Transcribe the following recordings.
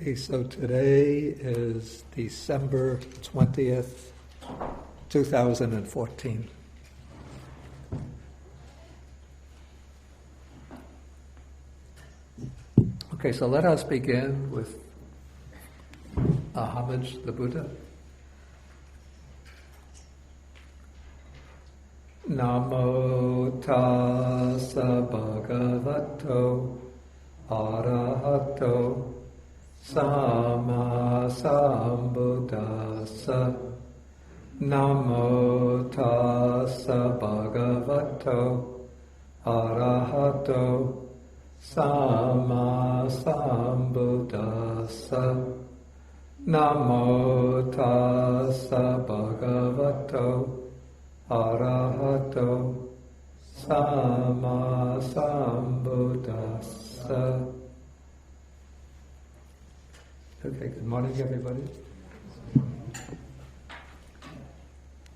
Okay, so today is December 20th, 2014. Okay, so let us begin with a homage to the Buddha. Namo tassa bhagavato arahato Sama Sambuddhassa. Namo tassa bhagavato arahato Sama Sambuddhassa. Namo tassa bhagavato arahato Sama Sambuddhassa. Okay, good morning everybody.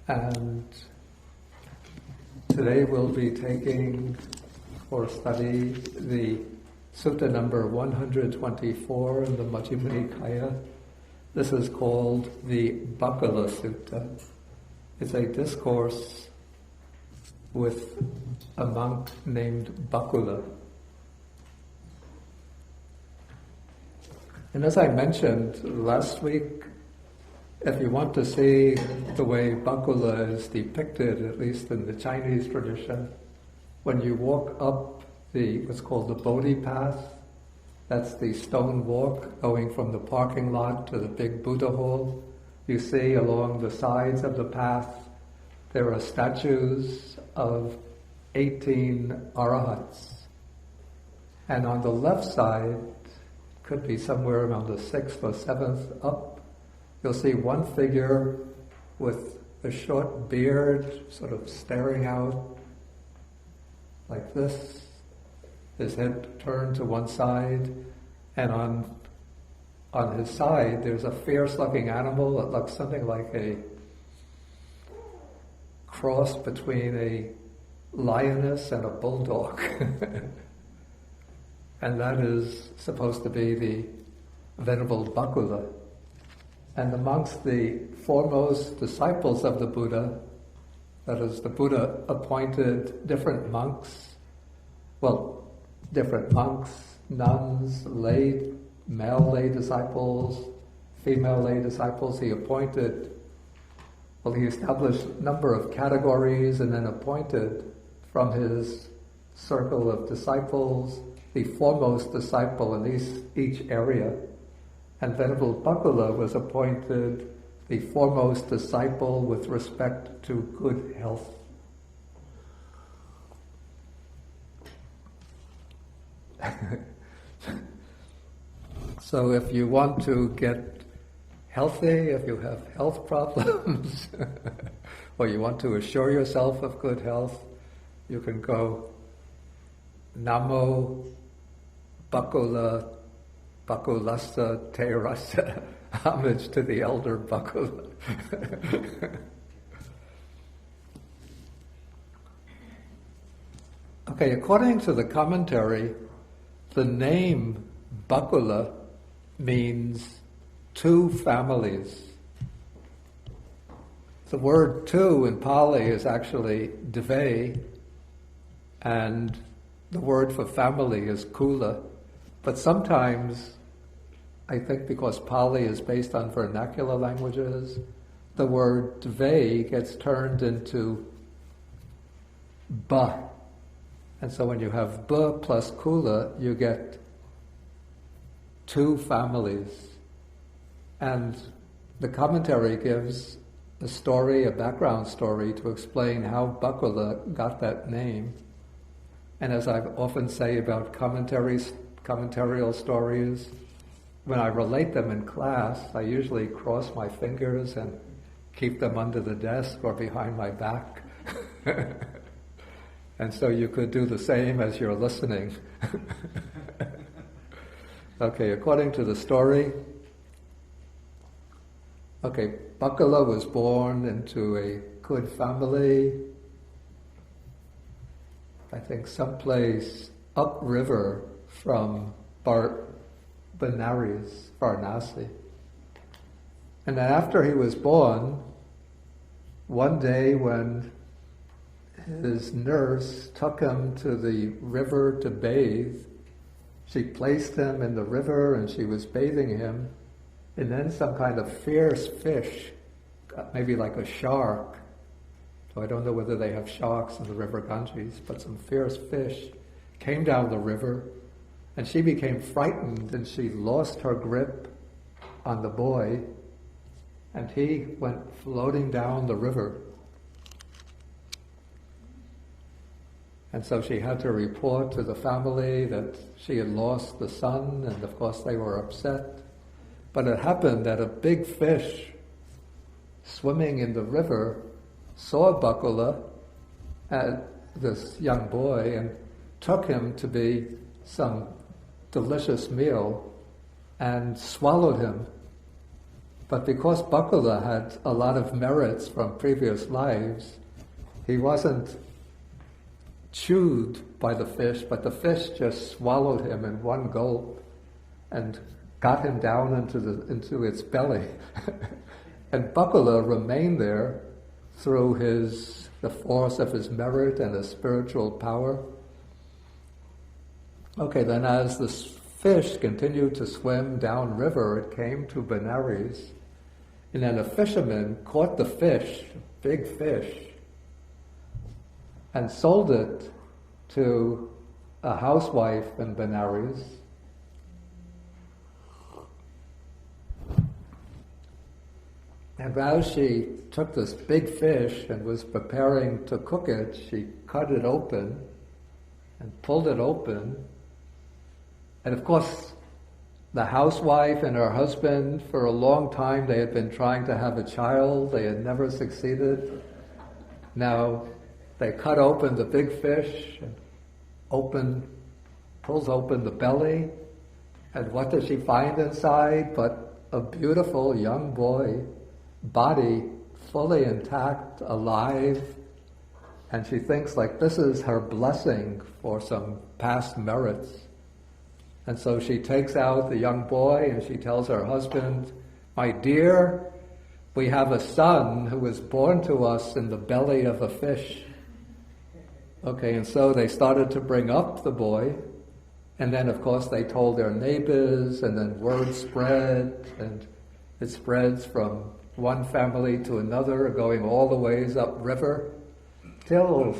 And today we'll be taking for study the Sutta number 124 in the Majjhima Nikāya. This is called the Bakkula Sutta. It's a discourse with a monk named Bakkula. And as I mentioned last week, if you want to see the way Bakkula is depicted, at least in the Chinese tradition, when you walk up what's called the Bodhi path, that's the stone walk going from the parking lot to the big Buddha hall, you see along the sides of the path there are statues of 18 arahats. And on the left side, could be somewhere around the 6th or 7th up, you'll see one figure with a short beard sort of staring out like this, his head turned to one side, and on his side there's a fierce-looking animal that looks something like a cross between a lioness and a bulldog. And that is supposed to be the Venerable Bakkula. And amongst the foremost disciples of the Buddha, that is, the Buddha appointed different monks, nuns, male lay disciples, female lay disciples. He established a number of categories and then appointed from his circle of disciples the foremost disciple in each area. And Venerable Bakkula was appointed the foremost disciple with respect to good health. So if you want to get healthy, if you have health problems, or you want to assure yourself of good health, you can go Namo Bakkula Sutta Te Rasa, homage to the elder Bakkula. Okay, according to the commentary, the name Bakkula means two families. The word two in Pali is actually Dve, and the word for family is Kula. But sometimes, I think because Pali is based on vernacular languages, the word Dve gets turned into Ba. And so when you have Ba plus Kula, you get two families. And the commentary gives a background story to explain how Bakkula got that name. And as I often say about commentarial stories, when I relate them in class, I usually cross my fingers and keep them under the desk or behind my back. And so you could do the same as you're listening. Okay, according to the story, Bakkula was born into a good family, I think someplace upriver from Benares, Varanasi. And then after he was born, one day when his nurse took him to the river to bathe, she placed him in the river and she was bathing him, and then some kind of fierce fish, maybe like a shark, so I don't know whether they have sharks in the river Ganges, but some fierce fish came down the river, and she became frightened and she lost her grip on the boy, and he went floating down the river. And so she had to report to the family that she had lost the son, and of course they were upset. But it happened that a big fish swimming in the river saw Bakkula, this young boy, and took him to be some delicious meal and swallowed him. But because Bakkula had a lot of merits from previous lives, he wasn't chewed by the fish, but the fish just swallowed him in one gulp and got him down into its belly. And Bakkula remained there through the force of his merit and his spiritual power. Okay, then as the fish continued to swim downriver, it came to Benares, and then a fisherman caught the fish, big fish, and sold it to a housewife in Benares. And as she took this big fish and was preparing to cook it, she cut it open and pulled it open. And of course, the housewife and her husband, for a long time, they had been trying to have a child. They had never succeeded. Now, they cut open the big fish and pulls open the belly. And what does she find inside but a beautiful young boy, body fully intact, alive. And she thinks like this is her blessing for some past merits. And so she takes out the young boy and she tells her husband, "My dear, we have a son who was born to us in the belly of a fish." Okay, and so they started to bring up the boy, and then of course they told their neighbors, and then word spread, and it spreads from one family to another, going all the ways upriver, till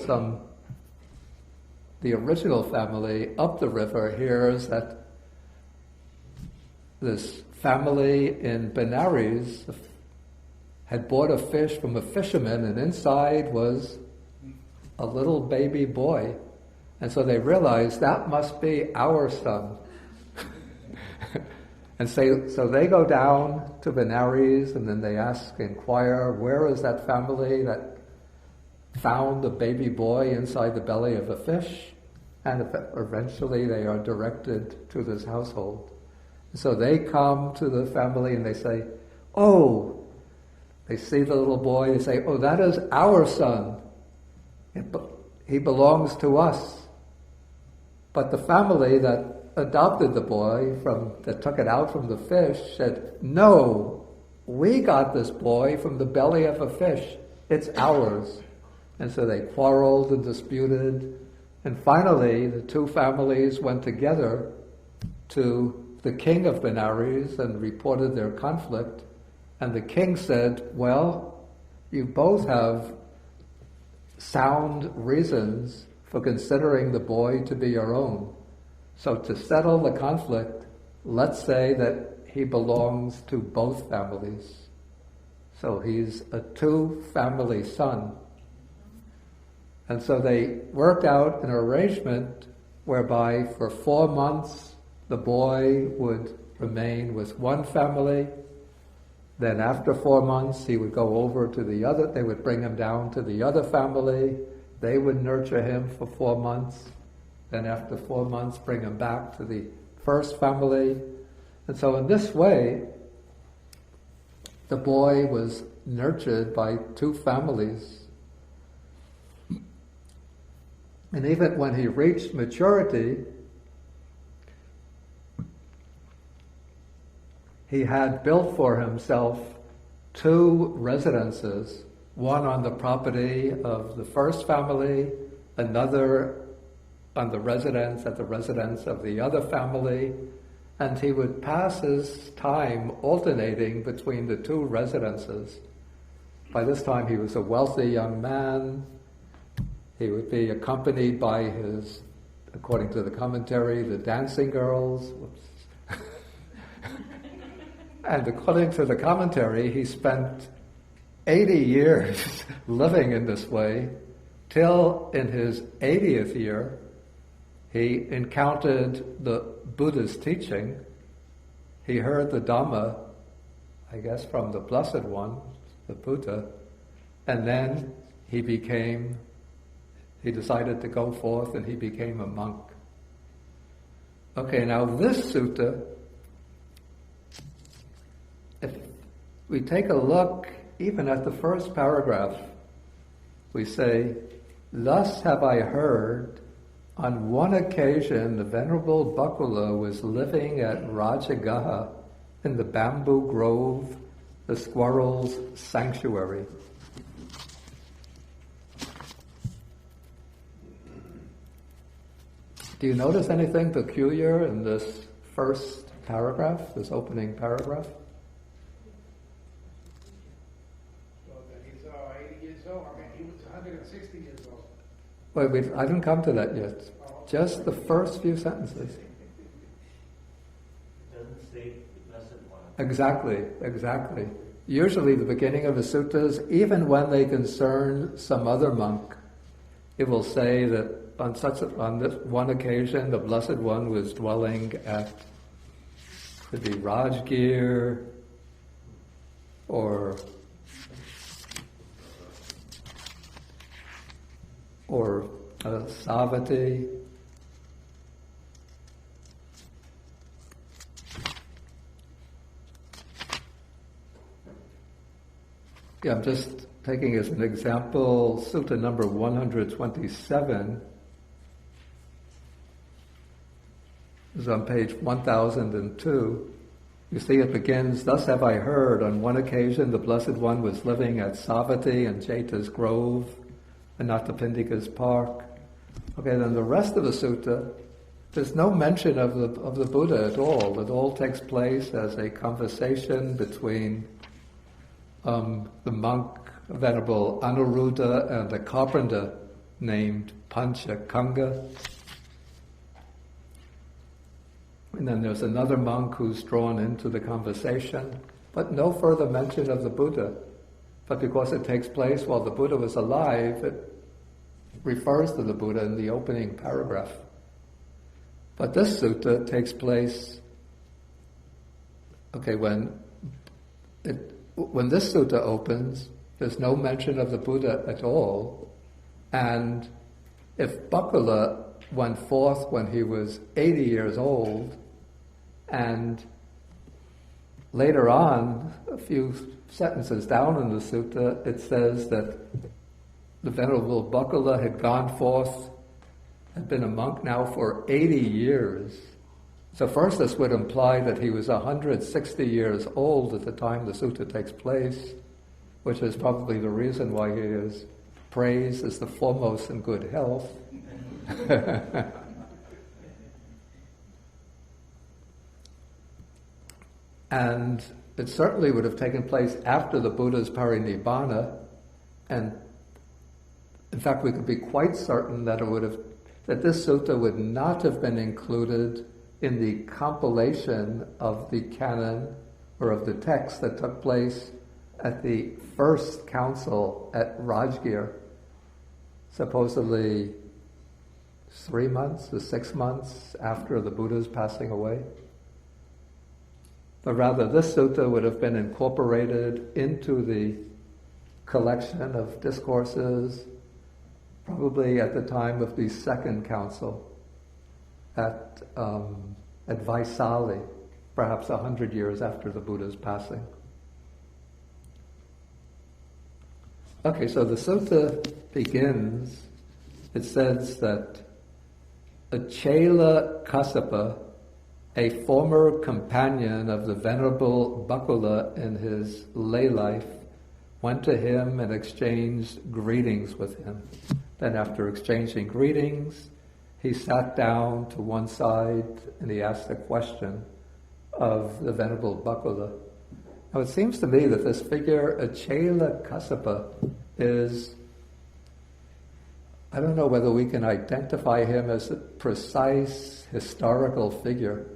the original family up the river hears that this family in Benares had bought a fish from a fisherman, and inside was a little baby boy. And so they realized that must be our son. And so they go down to Benares, and then they inquire, where is that family that found the baby boy inside the belly of a fish? And eventually they are directed to this household. So they come to the family and they say, "Oh," they see the little boy, they say, "Oh, that is our son. He belongs to us." But the family that adopted the boy that took it out from the fish said, "No, we got this boy from the belly of a fish. It's ours." And so they quarreled and disputed. And finally, the two families went together to the king of Benares and reported their conflict. And the king said, "Well, you both have sound reasons for considering the boy to be your own. So to settle the conflict, let's say that he belongs to both families. So he's a two-family son." And so they worked out an arrangement whereby for 4 months the boy would remain with one family. Then after 4 months he would go over to the other, they would bring him down to the other family. They would nurture him for 4 months. Then after 4 months bring him back to the first family. And so in this way, the boy was nurtured by two families. And even when he reached maturity, he had built for himself 2 residences, one on the property of the first family, another on the residence of the other family, and he would pass his time alternating between the 2 residences. By this time he was a wealthy young man. He would be accompanied by his, according to the commentary, the dancing girls. And according to the commentary, he spent 80 years living in this way, till in his 80th year, he encountered the Buddha's teaching. He heard the Dhamma, I guess from the Blessed One, the Buddha, and then he decided to go forth and he became a monk. Okay, now this sutta, if we take a look even at the first paragraph, we say, "Thus have I heard, on one occasion the Venerable Bakkula was living at Rajagaha in the bamboo grove, the squirrel's sanctuary." Do you notice anything peculiar in this first paragraph, this opening paragraph? Well, that he's 80 years old. I mean, he was 160 years old. Wait, I didn't come to that yet. Just the first few sentences. It doesn't say the Blessed One. Exactly. Usually the beginning of the suttas, even when they concern some other monk, it will say that on this one occasion the Blessed One was dwelling at, could be Rajgir or Savatthi. Yeah, I'm just taking as an example Sutta number 127. This is on page 1002. You see it begins, "Thus have I heard, on one occasion the Blessed One was living at Savatthi and Jeta's grove, and Anathapindika's park." Okay, then the rest of the sutta, there's no mention of the Buddha at all. It all takes place as a conversation between the monk, Venerable Anuruddha, and a carpenter named Panchakanga. And then there's another monk who's drawn into the conversation, but no further mention of the Buddha. But because it takes place while the Buddha was alive, it refers to the Buddha in the opening paragraph. But this sutta takes place, when this sutta opens, there's no mention of the Buddha at all. And if Bakkula went forth when he was 80 years old, and later on, a few sentences down in the sutta, it says that the Venerable Bakkula had gone forth, had been a monk now for 80 years. So first this would imply that he was 160 years old at the time the sutta takes place, which is probably the reason why he is praised as the foremost in good health. And it certainly would have taken place after the Buddha's parinibbana, and in fact we could be quite certain that that this sutta would not have been included in the compilation of the canon or of the text that took place at the first council at Rajgir, supposedly 3 months or 6 months after the Buddha's passing away. But rather this sutta would have been incorporated into the collection of discourses probably at the time of the second council at Vaisali, perhaps 100 years after the Buddha's passing. Okay, so the sutta begins, it says that a Chela Kassapa, a former companion of the Venerable Bakkula in his lay life, went to him and exchanged greetings with him. Then after exchanging greetings, he sat down to one side and he asked a question of the Venerable Bakkula. Now it seems to me that this figure, Achela Kassapa, is, I don't know whether we can identify him as a precise historical figure,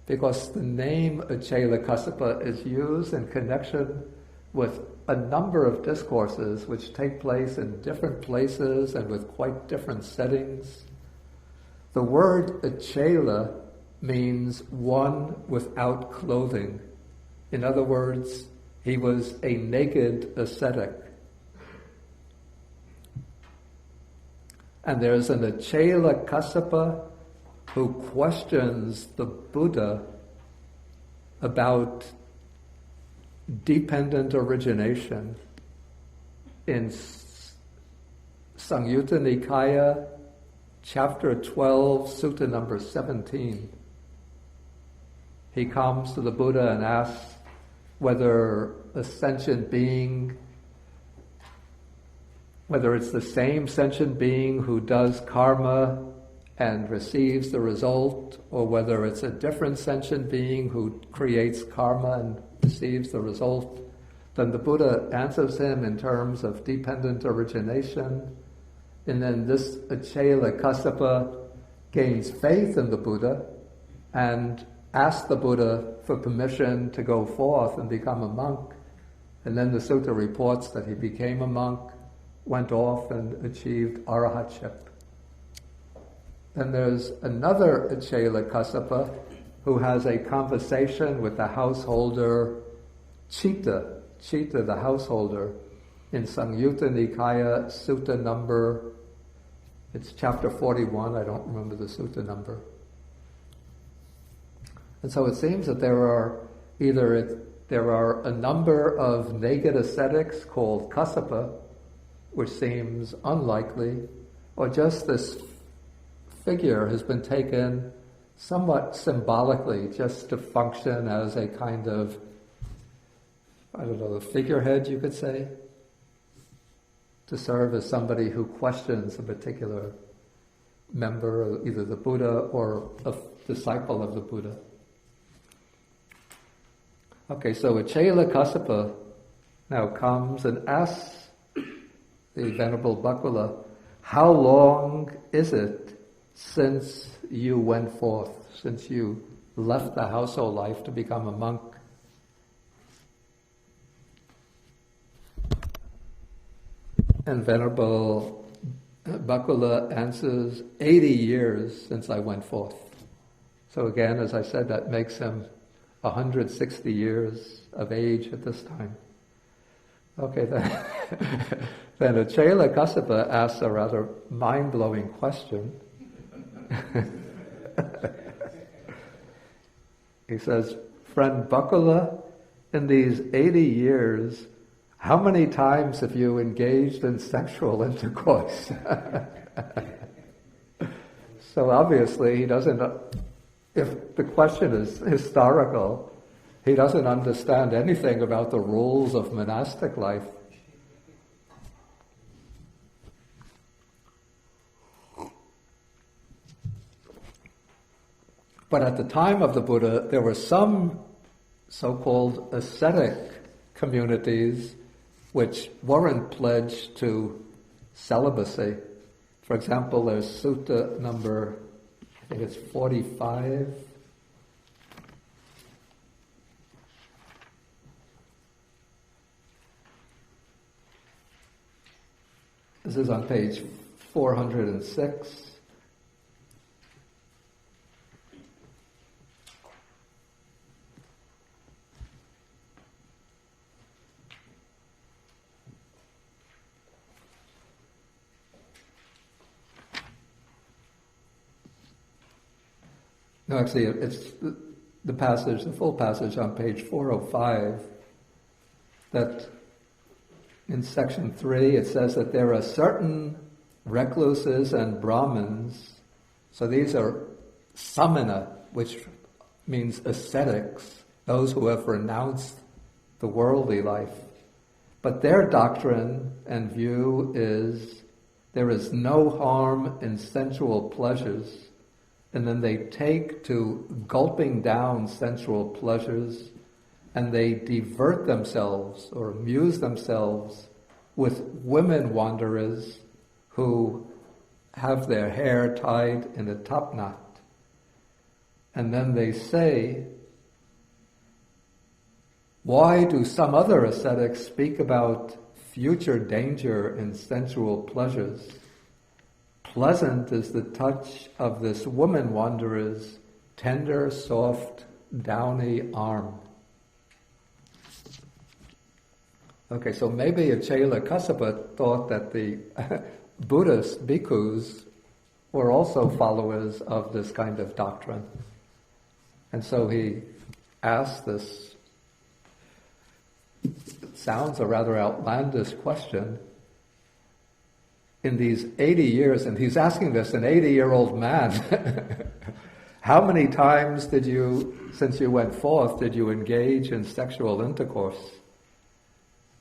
because the name Achela Kassapa is used in connection with a number of discourses which take place in different places and with quite different settings. The word Achela means one without clothing. In other words, he was a naked ascetic. And there's an Achela Kassapa who questions the Buddha about dependent origination. In Samyutta Nikāya, chapter 12, sutta number 17, he comes to the Buddha and asks whether a sentient being, whether it's the same sentient being who does karma and receives the result, or whether it's a different sentient being who creates karma and receives the result. Then the Buddha answers him in terms of dependent origination. And then this Achela Kassapa gains faith in the Buddha and asks the Buddha for permission to go forth and become a monk. And then the sutta reports that he became a monk, went off and achieved arahatship. Then there's another Achela Kassapa who has a conversation with the householder Chitta the householder, in Samyutta Nikāya, sutta number, it's chapter 41, I don't remember the sutta number. And so it seems that there are a number of naked ascetics called Kassapa, which seems unlikely, or just this figure has been taken somewhat symbolically just to function as a kind of, I don't know, a figurehead, you could say, to serve as somebody who questions a particular member, either the Buddha or a disciple of the Buddha. Okay, so Achela Kassapa now comes and asks the Venerable Bakkula, how long is it since you went forth, since you left the household life to become a monk? And Venerable Bakkula answers, 80 years since I went forth. So again, as I said, that makes him 160 years of age at this time. Okay, then Achela Kassapa asks a rather mind-blowing question. He says, friend Bakkula, in these 80 years, how many times have you engaged in sexual intercourse? So obviously he doesn't, if the question is historical, he doesn't understand anything about the rules of monastic life. But at the time of the Buddha, there were some so-called ascetic communities which weren't pledged to celibacy. For example, there's sutta number, I think it's 45. This is on page 406. No, actually, it's the passage, the full passage on page 405, that in section 3 it says that there are certain recluses and Brahmins, so these are samana, which means ascetics, those who have renounced the worldly life. But their doctrine and view is there is no harm in sensual pleasures, and then they take to gulping down sensual pleasures, and they divert themselves or amuse themselves with women wanderers who have their hair tied in a top knot. And then they say, why do some other ascetics speak about future danger in sensual pleasures? Pleasant is the touch of this woman wanderer's tender, soft, downy arm. Okay, so maybe Acela Kassapa thought that the Buddhist bhikkhus were also followers of this kind of doctrine. And so he asked this, it sounds a rather outlandish question. In these 80 years, and he's asking this, an 80-year-old man, how many times did you, since you went forth, did you engage in sexual intercourse?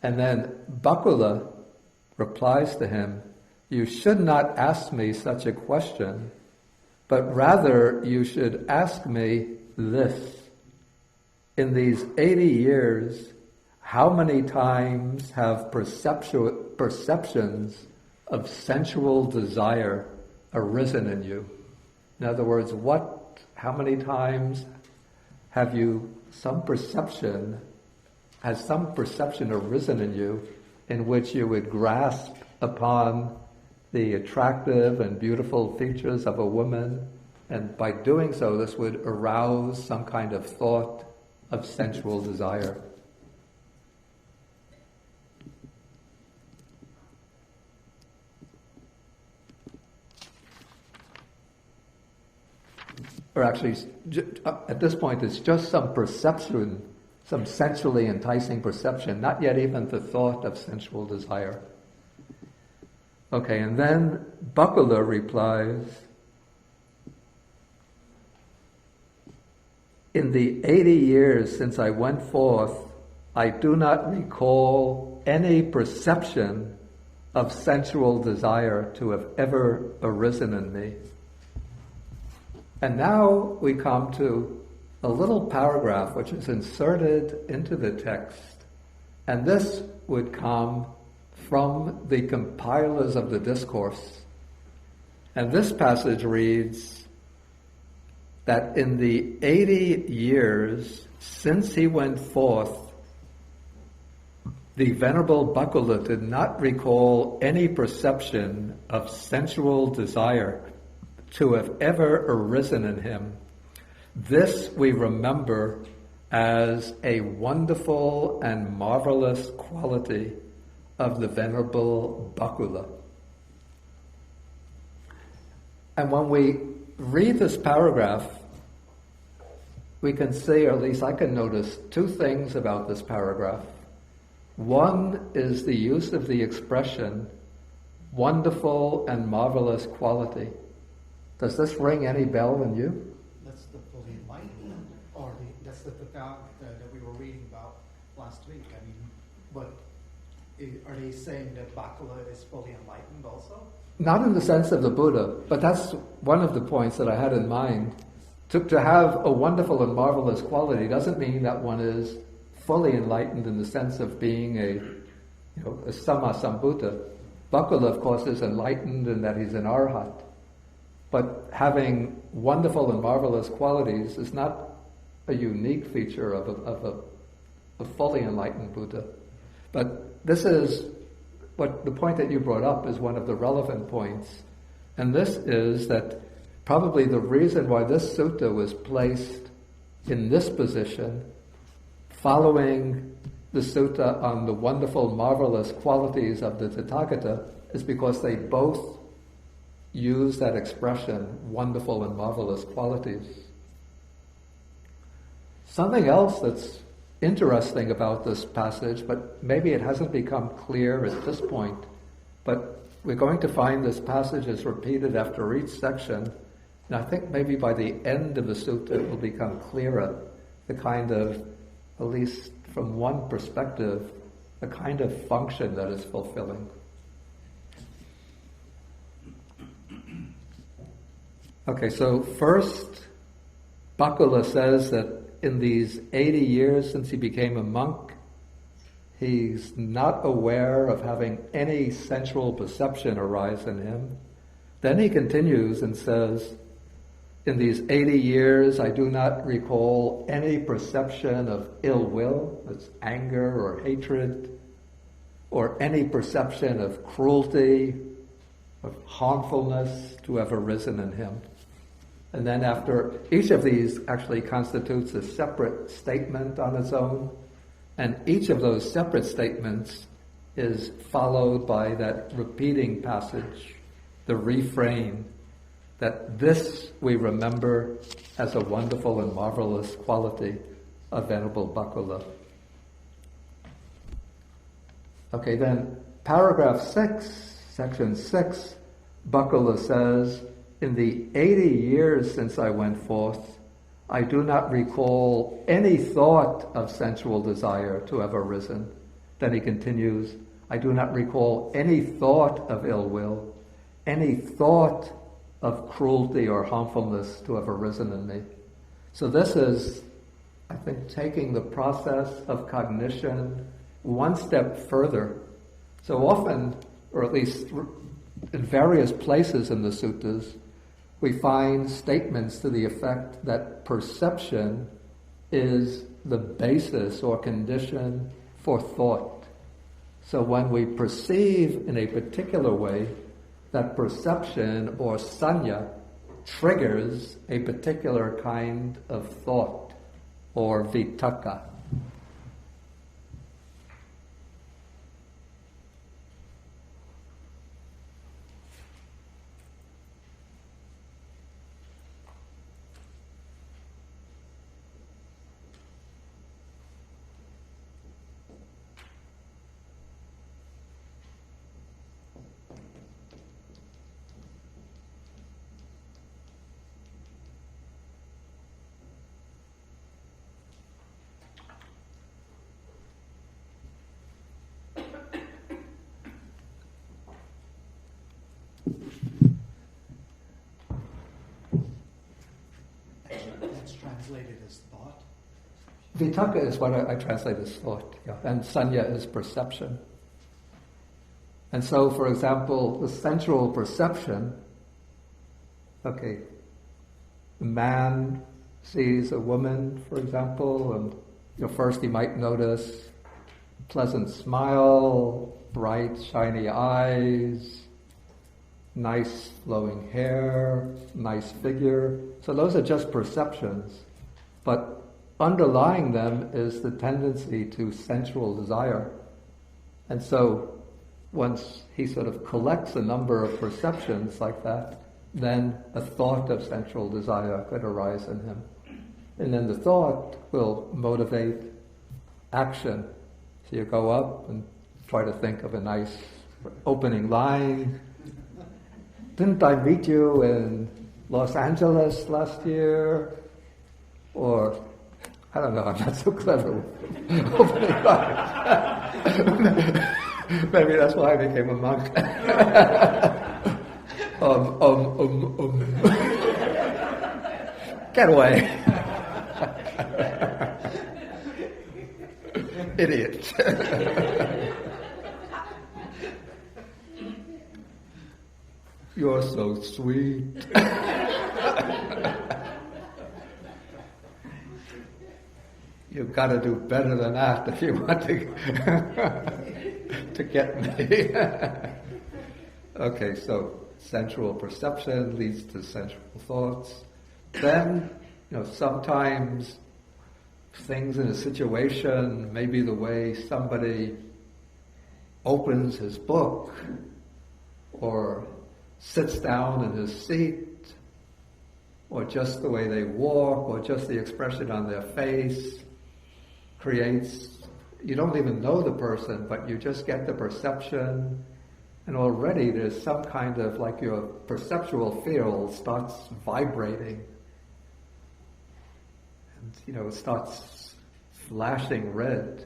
And then Bakkula replies to him, you should not ask me such a question, but rather you should ask me this. In these 80 years, how many times have perceptions of sensual desire arisen in you? In other words, how many times have you has some perception arisen in you in which you would grasp upon the attractive and beautiful features of a woman, and by doing so this would arouse some kind of thought of sensual desire? Or actually, at this point, it's just some perception, some sensually enticing perception, not yet even the thought of sensual desire. Okay, and then Bakkula replies, in the 80 years since I went forth, I do not recall any perception of sensual desire to have ever arisen in me. And now we come to a little paragraph which is inserted into the text. And this would come from the compilers of the Discourse. And this passage reads that in the 80 years since he went forth, the Venerable Bakkula did not recall any perception of sensual desire to have ever arisen in him. This we remember as a wonderful and marvelous quality of the Venerable Bakkula. And when we read this paragraph, we can see, or at least I can notice, two things about this paragraph. One is the use of the expression, wonderful and marvelous quality. Does this ring any bell in you? That's the fully enlightened, or that's the that we were reading about last week. I mean, but are they saying that Bakkula is fully enlightened also? Not in the sense of the Buddha, but that's one of the points that I had in mind. To have a wonderful and marvelous quality doesn't mean that one is fully enlightened in the sense of being a Samma Sambuddha. Bakkula, of course, is enlightened in that he's an arhat. But having wonderful and marvelous qualities is not a unique feature of a fully enlightened Buddha. But this is what the point that you brought up is one of the relevant points. And this is that probably the reason why this sutta was placed in this position, following the sutta on the wonderful, marvelous qualities of the Tathagata, is because they both use that expression, wonderful and marvelous qualities. Something else that's interesting about this passage, but maybe it hasn't become clear at this point, but we're going to find this passage is repeated after each section, And I think maybe by the end of the sutta it will become clearer, the kind of, at least from one perspective, the kind of function that is fulfilling. Okay, so first, Bakkula says that in these 80 years since he became a monk, he's not aware of having any sensual perception arise in him. Then he continues and says, in these 80 years, I do not recall any perception of ill will, that's anger or hatred, or any perception of cruelty, of harmfulness to have arisen in him. And then after, each of these actually constitutes a separate statement on its own, and each of those separate statements is followed by that repeating passage, the refrain, that this we remember as a wonderful and marvelous quality of Venerable Bakkula. Okay, then paragraph 6, section 6, Bakkula says, in the 80 years since I went forth, I do not recall any thought of sensual desire to have arisen. Then he continues, I do not recall any thought of ill will, any thought of cruelty or harmfulness to have arisen in me. So this is, I think, taking the process of cognition one step further. So often, or at least in various places in the suttas, we find statements to the effect that perception is the basis or condition for thought. So when we perceive in a particular way, that perception or sanya triggers a particular kind of thought or vitakka. That's translated as thought. Vitakka is what I translate as thought, yeah. And sanya is perception. And so, for example, the sensual perception, okay, a man sees a woman, for example, and first he might notice pleasant smile, bright, shiny eyes, nice flowing hair, nice figure. So those are just perceptions. But underlying them is the tendency to sensual desire. And so once he sort of collects a number of perceptions like that, then a thought of sensual desire could arise in him. And then the thought will motivate action. So you go up and try to think of a nice opening line. Didn't I meet you in Los Angeles last year? Or, I don't know, I'm not so clever with opening lines. Maybe that's why I became a monk. Get away. Idiot. You're so sweet. You've got to do better than that if you want to get me. Okay, so sensual perception leads to sensual thoughts. Then, sometimes things in a situation, maybe the way somebody opens his book or sits down in his seat, or just the way they walk, or just the expression on their face, creates, you don't even know the person, but you just get the perception, And already there's some kind of, like, your perceptual field starts vibrating. And, it starts flashing red.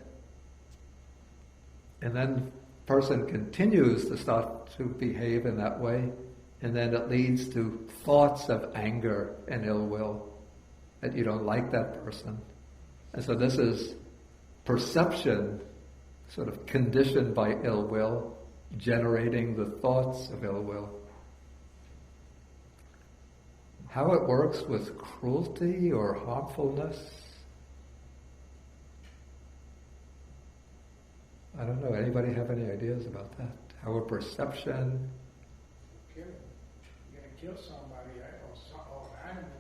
And then person continues to start to behave in that way, and then it leads to thoughts of anger and ill will, that you don't like that person. And so this is perception, sort of conditioned by ill will, generating the thoughts of ill will. How it works with cruelty or harmfulness, I don't know. Anybody have any ideas about that? How a perception... Kill him. You're going to kill somebody, right? Or an animal.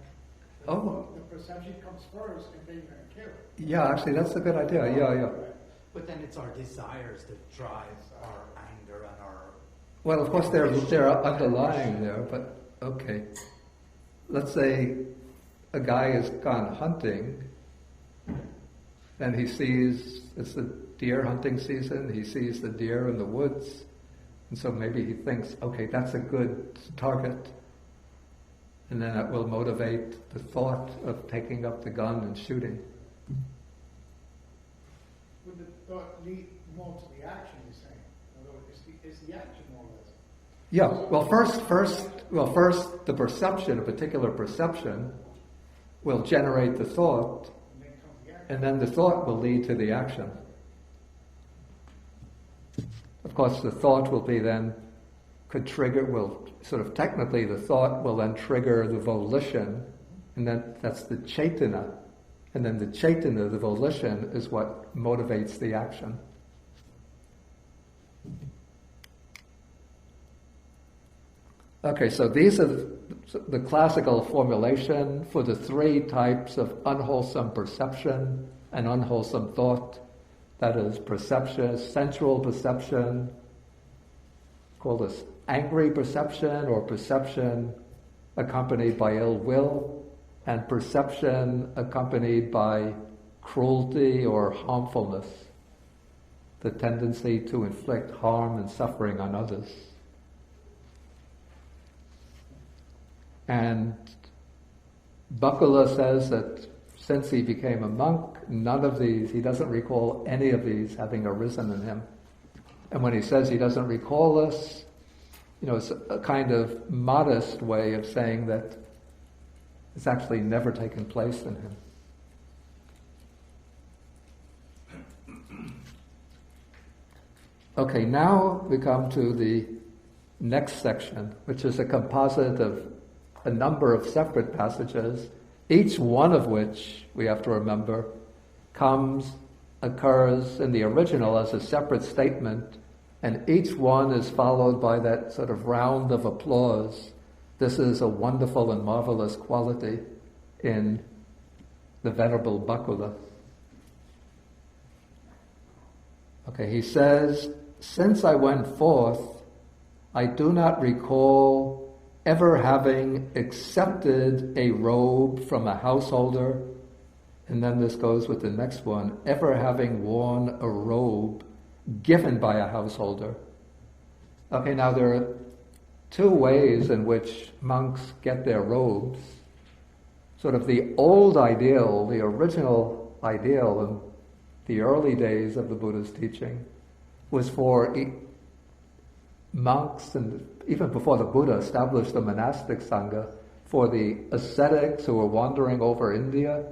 Oh. The perception comes first, and then you're going to kill it. Yeah, actually, that's a good idea. Yeah. But then it's our desires that drive our anger and our... Well, of course, they're underlying there, but okay. Let's say a guy has gone hunting, and he sees, it's the deer hunting season, he sees the deer in the woods, and so maybe he thinks, okay, that's a good target, and then that will motivate the thought of taking up the gun and shooting. Would the thought lead more to the action, you're saying? In other words, it's the action more or less. Yeah, well first the perception, a particular perception, will generate the thought, And then comes the action. and then the thought will lead to the action. Of course, the thought could trigger, technically the thought will then trigger the volition, and then that's the cetana. And then the cetana, the volition, is what motivates the action. Okay, so these are the classical formulation for the three types of unwholesome perception and unwholesome thought. That is perception, sensual perception, called this angry perception, or perception accompanied by ill will, and perception accompanied by cruelty or harmfulness, the tendency to inflict harm and suffering on others. And Bakkula says that since he became a monk, none of these, he doesn't recall any of these having arisen in him. And when he says he doesn't recall this, it's a kind of modest way of saying that it's actually never taken place in him. Okay, now we come to the next section, which is a composite of a number of separate passages, each one of which, we have to remember, occurs in the original as a separate statement, and each one is followed by that sort of round of applause. This is a wonderful and marvelous quality in the Venerable Bakkula. Okay, he says, "Since I went forth, I do not recall ever having accepted a robe from a householder," and then this goes with the next one, "ever having worn a robe given by a householder." Okay, now there are two ways in which monks get their robes. Sort of the old ideal, the original ideal in the early days of the Buddha's teaching was for monks, and even before the Buddha established the monastic Sangha, for the ascetics who were wandering over India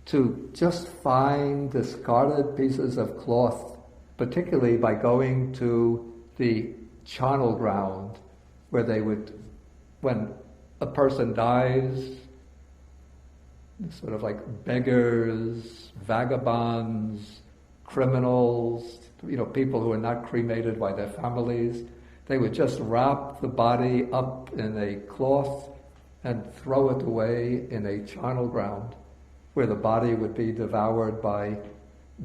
to just find discarded pieces of cloth, particularly by going to the charnel ground, where they would, when a person dies, sort of like beggars, vagabonds, criminals, people who are not cremated by their families, they would just wrap the body up in a cloth and throw it away in a charnel ground, where the body would be devoured by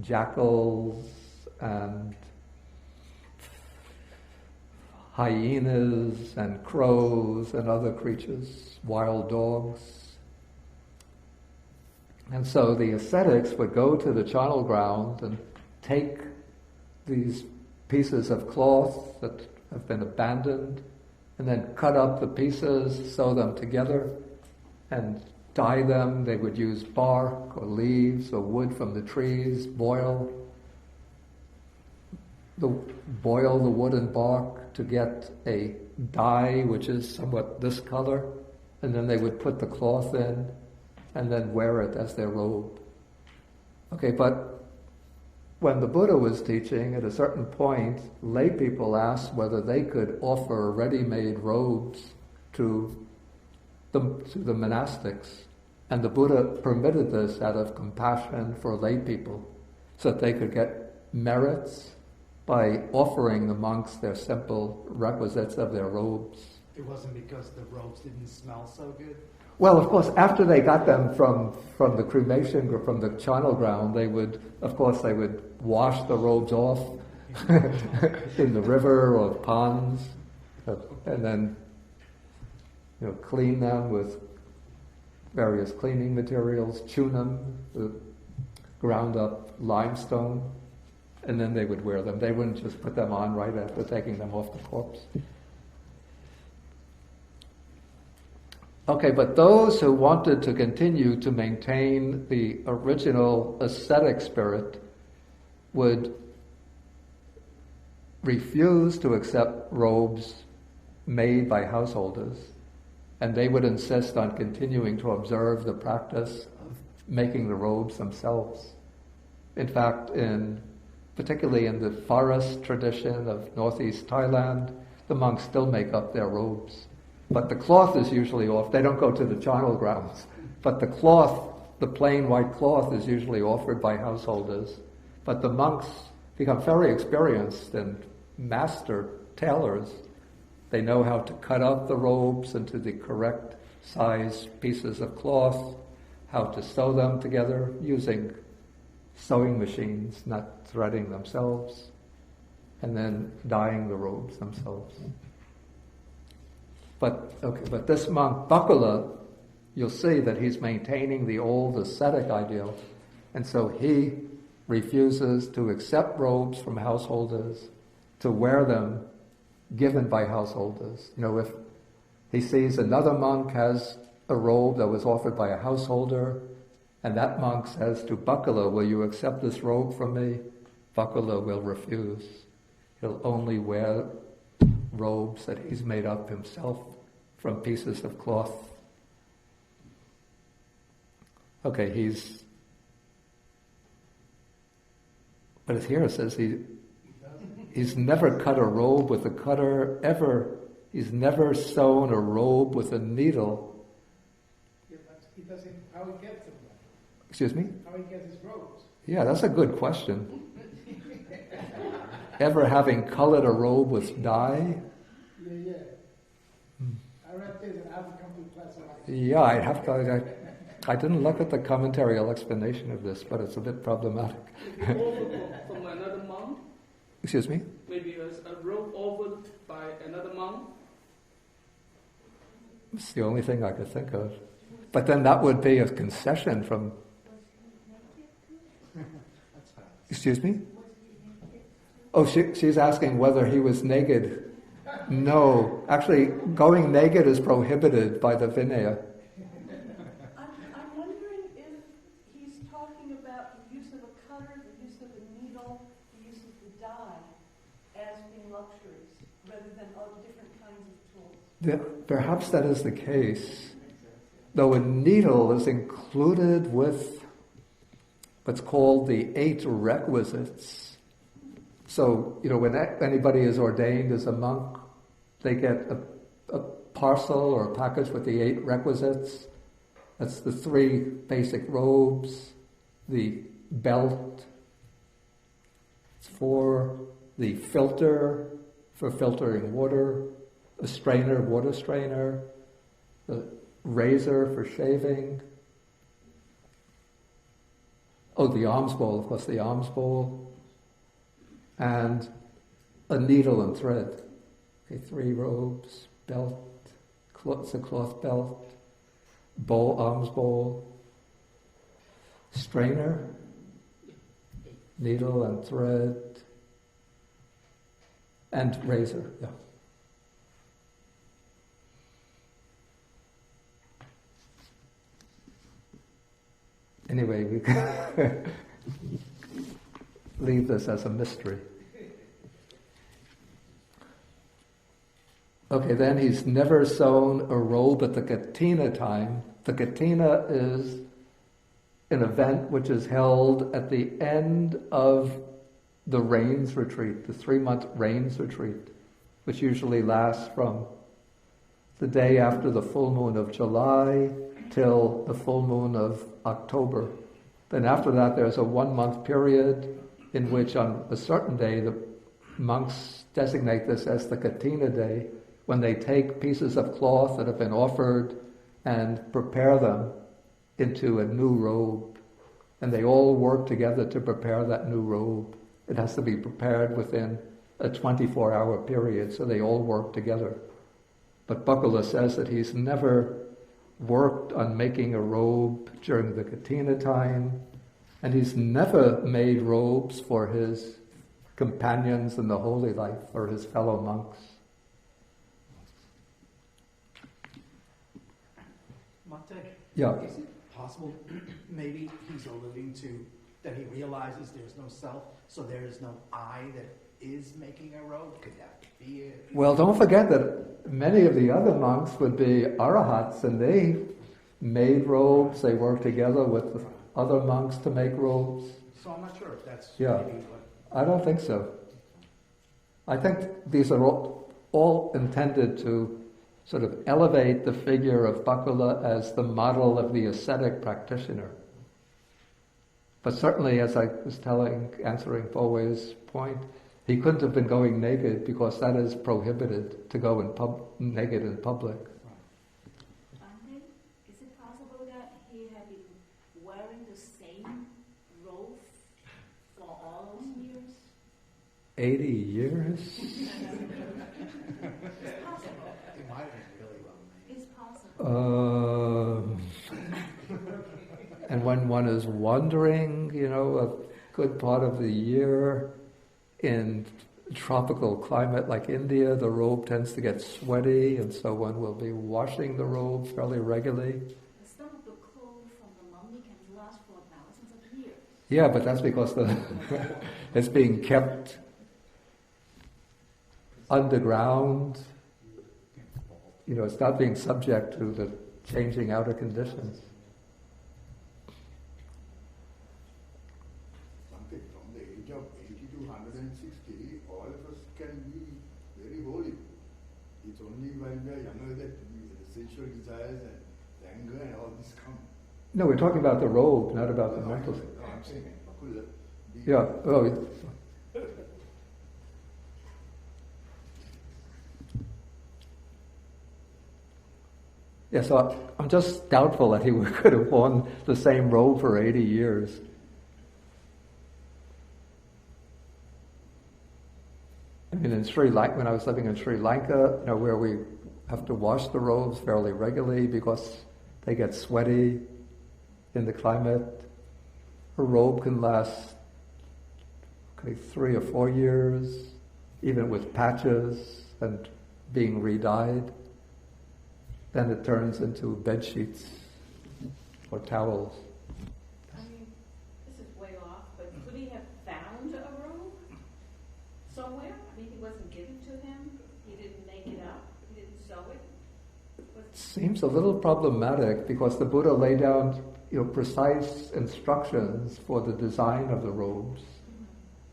jackals and hyenas and crows and other creatures, wild dogs. And so the ascetics would go to the charnel ground and take these pieces of cloth that have been abandoned, and then cut up the pieces, sew them together, and dye them. They would use bark or leaves or wood from the trees, boil the wood and bark to get a dye which is somewhat this color, and then they would put the cloth in and then wear it as their robe. Okay, but when the Buddha was teaching, at a certain point, lay people asked whether they could offer ready-made robes to the monastics. And the Buddha permitted this out of compassion for lay people, so that they could get merits by offering the monks their simple requisites of their robes. It wasn't because the robes didn't smell so good? Well, of course, after they got them from the cremation or from the charnel ground, they would wash the robes off in the river or ponds, and then clean them with various cleaning materials, tune them with ground up limestone, and then they would wear them. They wouldn't just put them on right after taking them off the corpse. Okay, but those who wanted to continue to maintain the original ascetic spirit would refuse to accept robes made by householders, and they would insist on continuing to observe the practice of making the robes themselves. In fact, particularly in the forest tradition of northeast Thailand, the monks still make up their robes. But the cloth is usually off. They don't go to the charnel grounds. But the cloth, the plain white cloth, is usually offered by householders. But the monks become very experienced and master tailors. They know how to cut up the robes into the correct size pieces of cloth, how to sew them together using sewing machines, not threading themselves, and then dyeing the robes themselves. But this monk, Bakkula, you'll see that he's maintaining the old ascetic ideal, and so he refuses to accept robes from householders, to wear them given by householders. If he sees another monk has a robe that was offered by a householder, and that monk says to Bakkula, "Will you accept this robe from me?" Bakkula will refuse. He'll only wear robes that he's made up himself from pieces of cloth. Okay, but here it says he's never cut a robe with a cutter, ever. He's never sewn a robe with a needle. Yeah, but he doesn't, how he gets them? Excuse me? How he gets his robes? Yeah, that's a good question. Ever having colored a robe with dye? Yeah. I read this and I have to come to class. Yeah, I'd have to. I didn't look at the commentarial explanation of this, but it's a bit problematic. From another monk? Excuse me? Maybe a robe offered by another monk? It's the only thing I could think of. But then that would be a concession from... Excuse me? Oh, she's asking whether he was naked. No. Actually, going naked is prohibited by the Vinaya. I'm wondering if he's talking about the use of a cutter, the use of a needle, the use of the dye as being luxuries, rather than all different kinds of tools. Perhaps that is the case, though a needle is included with what's called the 8 requisites. So, when anybody is ordained as a monk, they get a parcel or a package with the 8 requisites. That's the 3 basic robes, the belt, it's for the filter for filtering water, a strainer, water strainer, the razor for shaving. Oh, the alms bowl, of course, the alms bowl. And a needle and thread. Okay, 3 robes, belt, it's a cloth belt, bowl, alms bowl, strainer, needle and thread, And razor, yeah. Anyway, we can leave this as a mystery. Okay, then he's never sewn a robe at the Katina time. The Katina is an event which is held at the end of the rains retreat, the 3-month rains retreat, which usually lasts from the day after the full moon of July till the full moon of October. Then after that there's a 1-month period in which on a certain day the monks designate this as the Katina day, when they take pieces of cloth that have been offered and prepare them into a new robe. And they all work together to prepare that new robe. It has to be prepared within a 24-hour period, so they all work together. But Bakkula says that he's never worked on making a robe during the Katina time, and he's never made robes for his companions in the holy life or his fellow monks. Yeah. Is it possible maybe he's alluding to that he realizes there's no self, so there is no I that is making a robe? Could that be it? Well, don't forget that many of the other monks would be arahats, and they made robes. They worked together with other monks to make robes. So I'm not sure if that's Yeah. maybe what... I don't think so. I think these are all intended to sort of elevate the figure of Bakkula as the model of the ascetic practitioner. But certainly, as I was answering Poway's point, he couldn't have been going naked because that is prohibited to go naked in public. Is it possible that he had been wearing the same robe for all those years? 80 years? It's possible. It might have been really well made. It's possible. And when one is wandering, a good part of the year in tropical climate like India, the robe tends to get sweaty, and so one will be washing the robe fairly regularly. Some of the clothes from the mummy can last for thousands of years. Yeah, but that's because it's being kept underground. It's not being subject to the changing outer conditions. Something from the age of 80 to 160, all of us can be very holy. It's only when we are younger that the sensual desires and the anger and all this come. No, we're talking about the robe, not about the No, mental. no, I'm saying Bakkula. Yeah. Oh. Yeah, so I'm just doubtful that he could have worn the same robe for 80 years. I mean, in Sri Lanka, when I was living in Sri Lanka, where we have to wash the robes fairly regularly because they get sweaty in the climate, a robe can last 3 or 4 years, even with patches and being re-dyed. Then it turns into bed sheets or towels. I mean, this is way off, but could he have found a robe somewhere? I mean, he wasn't given to him. He didn't make it up. He didn't sew it. Seems a little problematic because the Buddha laid down, precise instructions for the design of the robes.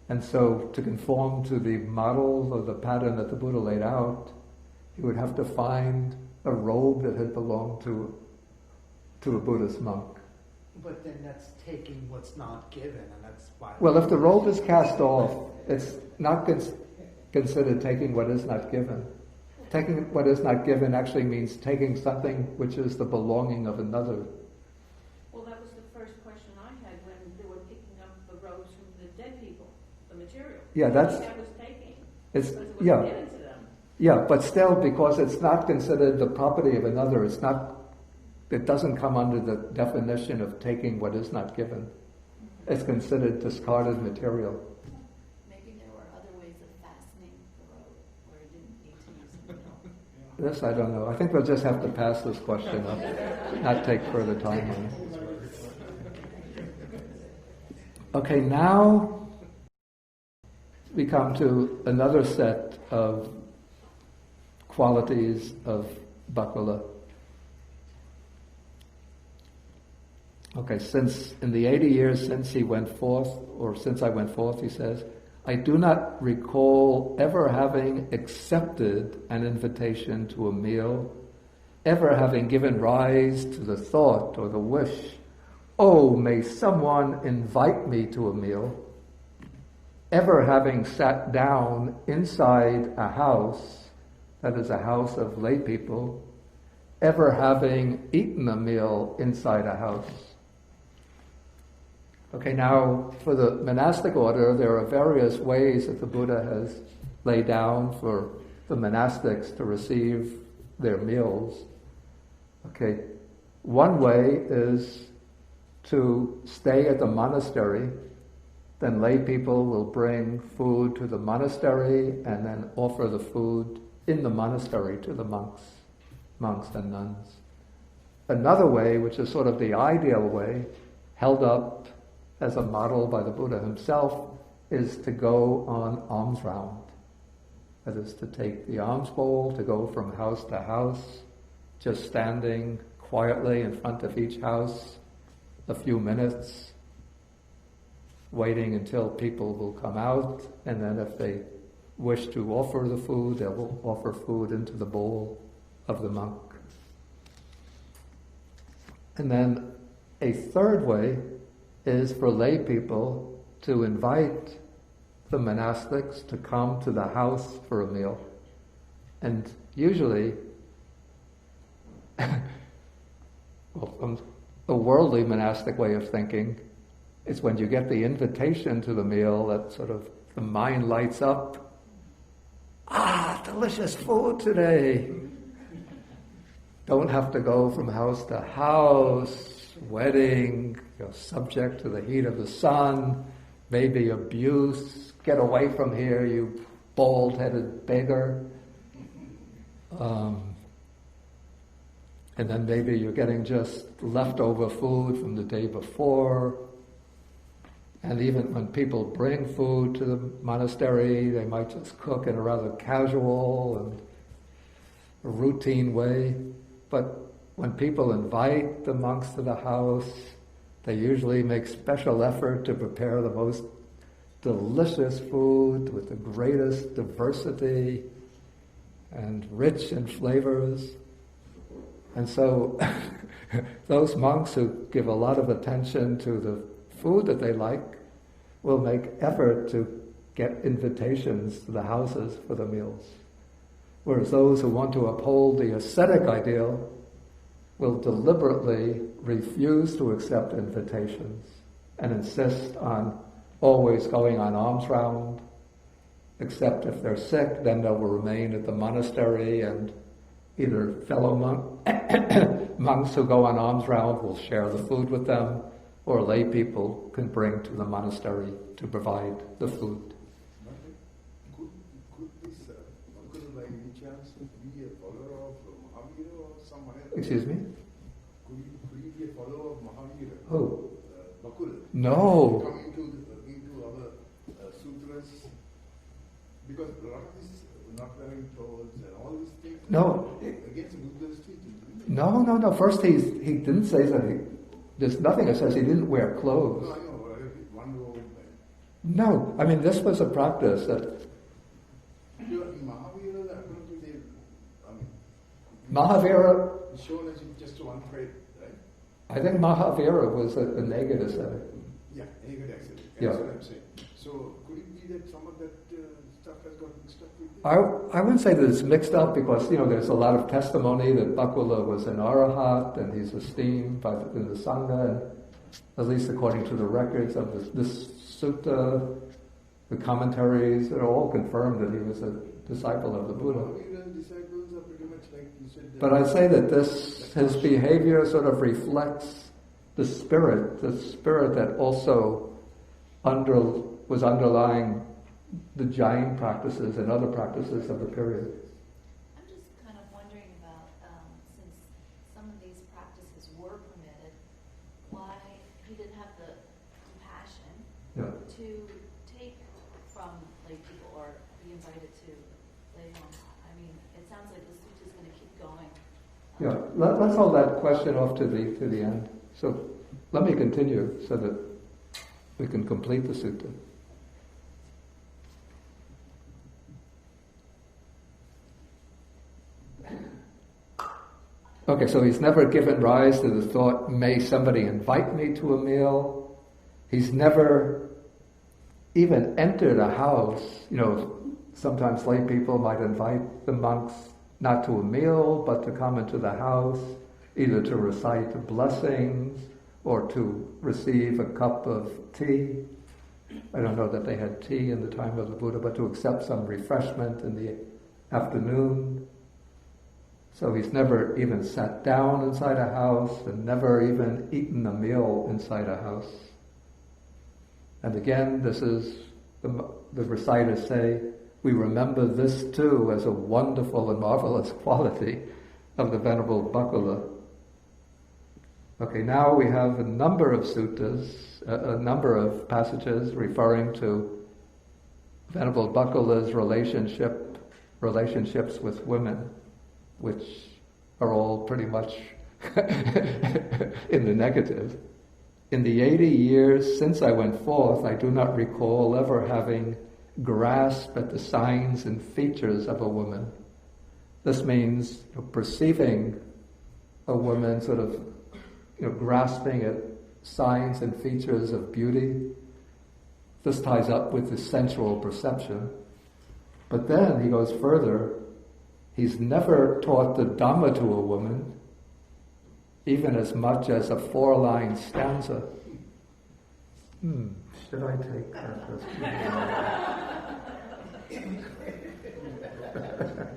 And so to conform to the model or the pattern that the Buddha laid out, he would have to find a robe that had belonged to a Buddhist monk. But then that's taking what's not given, and that's why... Well, if the robe is cast off, it's not considered taking what is not given. Taking what is not given actually means taking something which is the belonging of another. Well, that was the first question I had when they were picking up the robes from the dead people, the material. Yeah, that's... That was taking. It's, because it was yeah. given to them. Yeah, but still, because it's not considered the property of another, it doesn't come under the definition of taking what is not given. It's considered discarded material. Maybe there were other ways of fastening the robe. this? I don't know. I think we'll just have to pass this question up, not take further time on it. Okay, now we come to another set of qualities of Bakkula. Okay, since in the 80 years since he went forth, or since I went forth, he says, I do not recall ever having accepted an invitation to a meal, ever having given rise to the thought or the wish, oh, may someone invite me to a meal, ever having sat down inside a house, that is a house of lay people, ever having eaten a meal inside a house. Okay, now for the monastic order, there are various ways that the Buddha has laid down for the monastics to receive their meals. Okay, one way is to stay at the monastery, then lay people will bring food to the monastery and then offer the food in the monastery to the monks and nuns. Another way, which is sort of the ideal way, held up as a model by the Buddha himself, is to go on alms round. That is to take the alms bowl, to go from house to house, just standing quietly in front of each house a few minutes, waiting until people will come out, and then if they wish to offer the food, they will offer food into the bowl of the monk. And then a third way is for lay people to invite the monastics to come to the house for a meal. And usually, from a worldly monastic way of thinking, it's when you get the invitation to the meal that sort of the mind lights up. Ah, delicious food today. Don't have to go from house to house, sweating, you're subject to the heat of the sun, maybe abuse. Get away from here, you bald-headed beggar. And then maybe you're getting just leftover food from the day before. And even when people bring food to the monastery, they might just cook in a rather casual and a routine way. But when people invite the monks to the house, they usually make special effort to prepare the most delicious food with the greatest diversity and rich in flavors. And so those monks who give a lot of attention to the food that they like will make effort to get invitations to the houses for the meals. Whereas those who want to uphold the ascetic ideal will deliberately refuse to accept invitations and insist on always going on alms round, except if they're sick, then they will remain at the monastery, and either fellow monks who go on alms round will share the food with them, or lay people can bring to the monastery to provide the food. Could this Bakkula by any chance be a follower of Mahavira or someone else? Excuse me? Could he be a follower of Mahavira? Who? Bakkula. No. Coming into our sutras, because a lot of this not wearing clothes and all these things. No. Against Buddha's teaching. No. First he didn't say that. There's nothing that says he didn't wear clothes. No, I know. One robe. No. I mean, this was a practice that Mahavira, Mahavira, is shown as just one trait, right? I think Mahavira was a naked ascetic. Yeah, naked ascetic. Yeah. That's what I'm saying. So could it be that some of that stuff has got mixed up with this? I wouldn't say that it's mixed up because, there's a lot of testimony that Bakkula was an arahat and he's esteemed in the Sangha, and at least according to the records of this sutta, the commentaries, are all confirmed that he was a disciple of the Buddha. Mahavira's disciples are pretty much like you said. But I'd say that his behavior sort of reflects the spirit that also was underlying the Jain practices and other practices of the period. I'm just kind of wondering I mean, it sounds like the sutta's going to keep going. Yeah, let's hold that question off to the end. So let me continue so that we can complete the sutta. Okay, so he's never given rise to the thought, may somebody invite me to a meal? He's never even entered a house. You know, sometimes lay people might invite the monks not to a meal, but to come into the house, either to recite blessings or to receive a cup of tea. I don't know that they had tea in the time of the Buddha, but to accept some refreshment in the afternoon. So he's never even sat down inside a house and never even eaten a meal inside a house. And again, this is, the reciters say, we remember this too as a wonderful and marvelous quality of the Venerable Bakkula. Okay, now we have a number of suttas, a number of passages referring to Venerable Bakkula's relationships with women, which are all pretty much in the negative. In the 80 years since I went forth, I do not recall ever having grasped at the signs and features of a woman. This means perceiving a woman, sort of grasping at signs and features of beauty. This ties up with the sensual perception. But then he goes further. He's never taught the Dhamma to a woman, even as much as a 4-line stanza. Should I take that?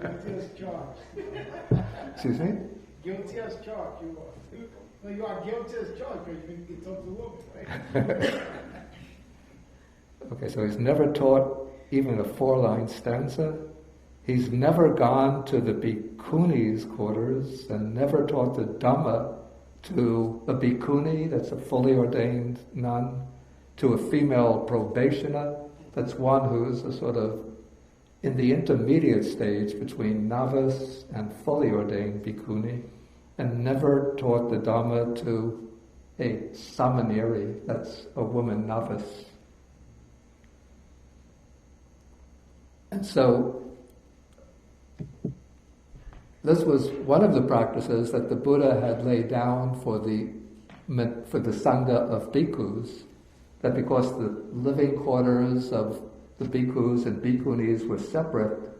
Guilty as charged. Excuse me? Guilty as charged, you are. No, you are guilty as charged because you talk to women, right? Okay, so he's never taught even a 4-line stanza. He's never gone to the bhikkhuni's quarters and never taught the Dhamma to a bhikkhuni, that's a fully ordained nun, to a female probationer, that's one who's a sort of in the intermediate stage between novice and fully ordained bhikkhuni, and never taught the Dhamma to a samaneri, that's a woman novice. And so this was one of the practices that the Buddha had laid down for the Sangha of bhikkhus, that because the living quarters of the bhikkhus and bhikkhunis were separate,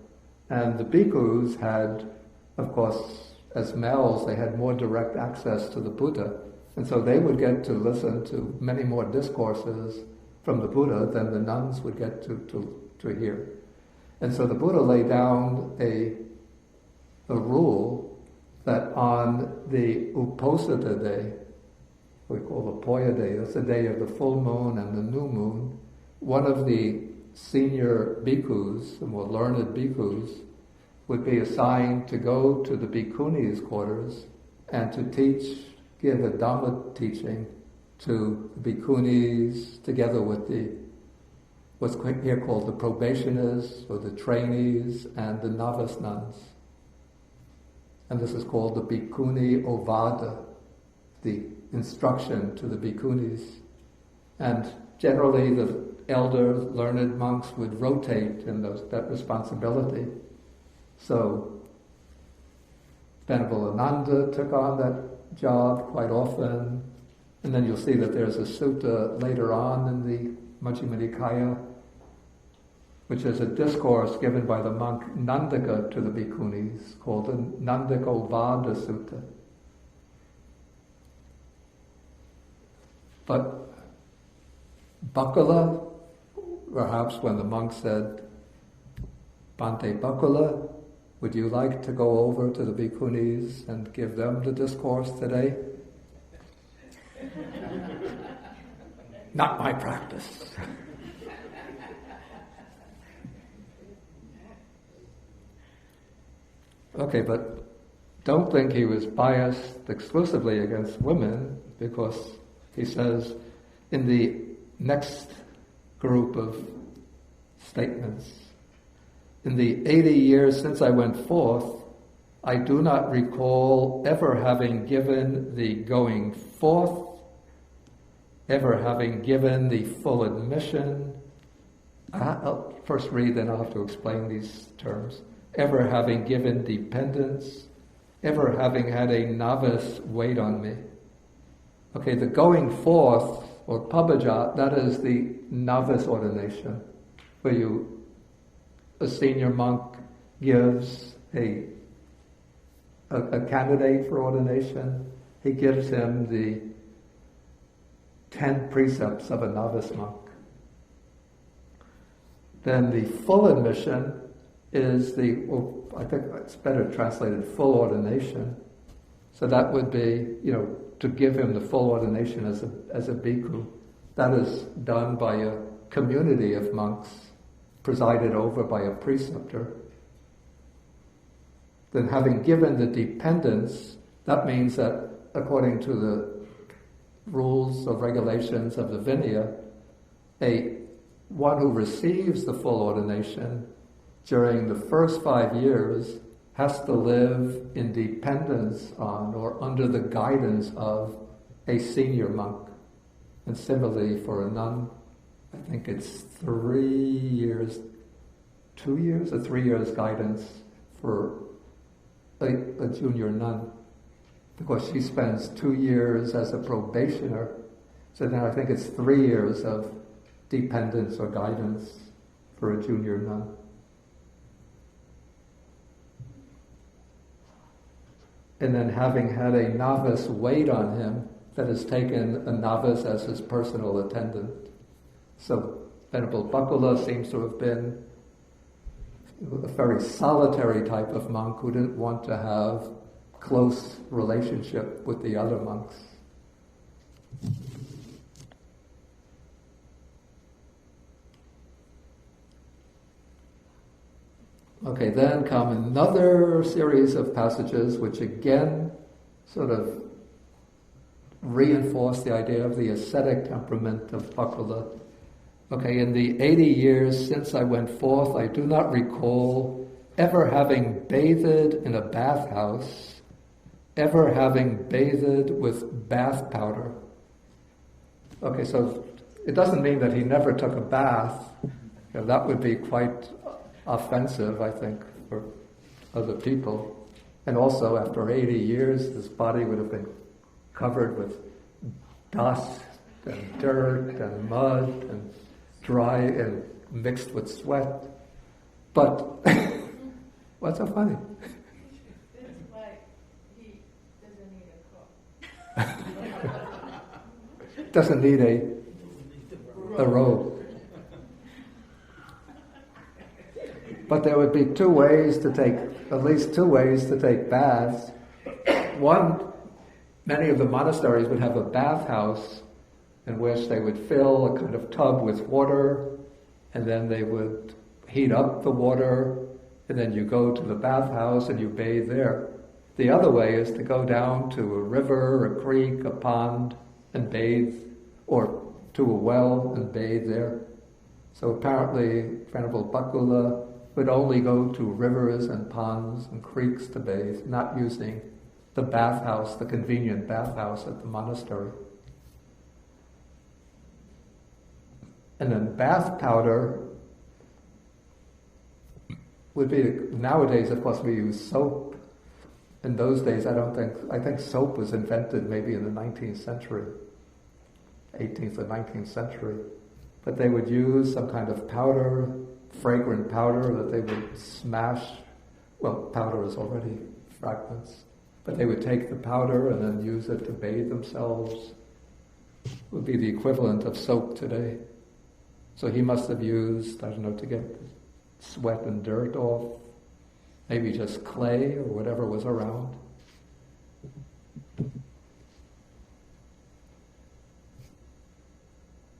and the bhikkhus had, of course, as males, they had more direct access to the Buddha, and so they would get to listen to many more discourses from the Buddha than the nuns would get to hear. And so the Buddha laid down a rule that on the Uposatha day, we call the Poya day, that's the day of the full moon and the new moon, one of the senior bhikkhus, the more learned bhikkhus, would be assigned to go to the bhikkhuni's quarters and to give a Dhamma teaching to the bhikkhunis together with what's here called the probationers or the trainees and the novice nuns. And this is called the Bhikkhuni Ovada, the instruction to the bhikkhunis. And generally the elder learned monks would rotate in that responsibility. So Venerable Ananda took on that job quite often, and then you'll see that there's a sutta later on in the Majjhima Nikāya, which is a discourse given by the monk Nandaka to the bhikkhunis, called the Nandaka Sutta. But Bakkula, perhaps when the monk said, Bhante Bakkula, would you like to go over to the bhikkhunis and give them the discourse today? Not my practice. Okay, but don't think he was biased exclusively against women, because he says in the next group of statements, in the 80 years since I went forth, I do not recall ever having given the going forth, ever having given the full admission. I'll first read, then I'll have to explain these terms. Ever having given dependence, ever having had a novice wait on me. Okay, the going forth, or pabbaja, that is the novice ordination, where a senior monk gives a candidate for ordination. He gives him the 10 precepts of a novice monk. Then the full admission is I think it's better translated full ordination. So that would be, to give him the full ordination as a bhikkhu. That is done by a community of monks, presided over by a preceptor. Then having given the dependence, that means that according to the rules of regulations of the Vinaya, one who receives the full ordination during the first 5 years has to live in dependence on or under the guidance of a senior monk. And similarly for a nun, I think it's 3 years, 2 years or 3 years guidance for a junior nun, because she spends 2 years as a probationer. So now I think it's 3 years of dependence or guidance for a junior nun. And then having had a novice wait on him, that has taken a novice as his personal attendant. So Venerable Bakkula seems to have been a very solitary type of monk who didn't want to have close relationship with the other monks. Okay, then come another series of passages which again sort of reinforce the idea of the ascetic temperament of Bakkula. Okay, in the 80 years since I went forth, I do not recall ever having bathed in a bathhouse, ever having bathed with bath powder. Okay, so it doesn't mean that he never took a bath. That would be quite offensive, I think, for other people. And also, after 80 years, his body would have been covered with dust and dirt and mud and dry and mixed with sweat. But what's so funny? It's like he doesn't need a cook. Doesn't need a robe. But there would be at least two ways to take baths. One, many of the monasteries would have a bathhouse in which they would fill a kind of tub with water, and then they would heat up the water, and then you go to the bathhouse and you bathe there. The other way is to go down to a river, a creek, a pond, and bathe, or to a well and bathe there. So apparently Venerable Bakkula would only go to rivers and ponds and creeks to bathe, not using the bathhouse, the convenient bathhouse at the monastery. And then bath powder would be, nowadays of course we use soap. In those days I think soap was invented maybe in the 19th century, 18th or 19th century. But they would use some kind of powder, fragrant powder that they would smash. Well, powder is already fragments. But they would take the powder and then use it to bathe themselves. It would be the equivalent of soap today. So he must have used, to get sweat and dirt off, maybe just clay or whatever was around.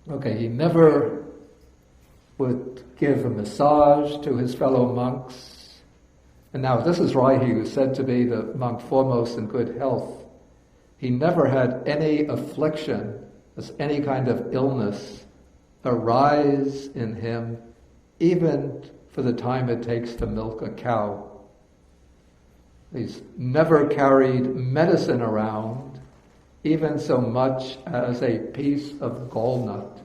Okay, he never would give a massage to his fellow monks. And now this is why he was said to be the monk foremost in good health. He never had any affliction, any kind of illness arise in him, even for the time it takes to milk a cow. He's never carried medicine around, even so much as a piece of gallnut.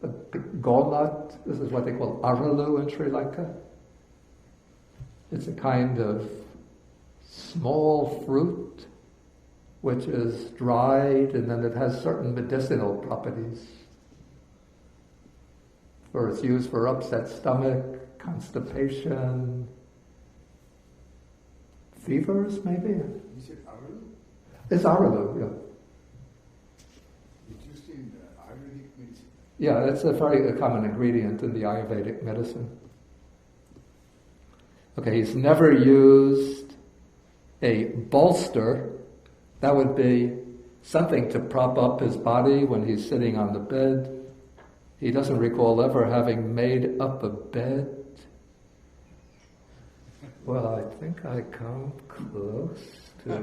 A gallnut, this is what they call arulu in Sri Lanka. It's a kind of small fruit which is dried, and then it has certain medicinal properties. Or it's used for upset stomach, constipation, fevers maybe? You said Aralu? It's arulu, yeah. It's used in Ayurvedic medicine. Yeah, that's a very common ingredient in the Ayurvedic medicine. Okay, he's never used a bolster. That would be something to prop up his body when he's sitting on the bed. He doesn't recall ever having made up a bed. Well, I think I come close to...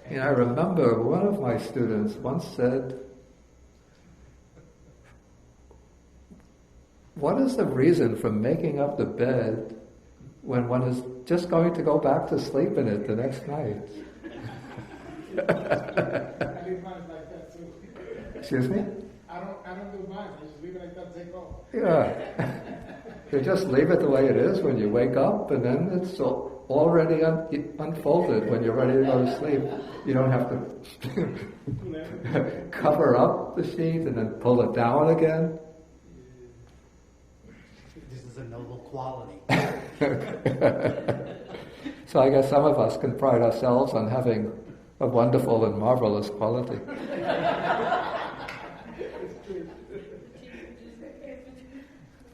And I remember one of my students once said, what is the reason for making up the bed when one is just going to go back to sleep in it the next night? I do mine like that too. Excuse me? I don't do mine. I just leave it like that, take off. Yeah. You just leave it the way it is when you wake up, and then it's already unfolded when you're ready to go to sleep. You don't have to cover up the sheet and then pull it down again. This is a noble quality. So I guess some of us can pride ourselves on having a wonderful and marvelous quality.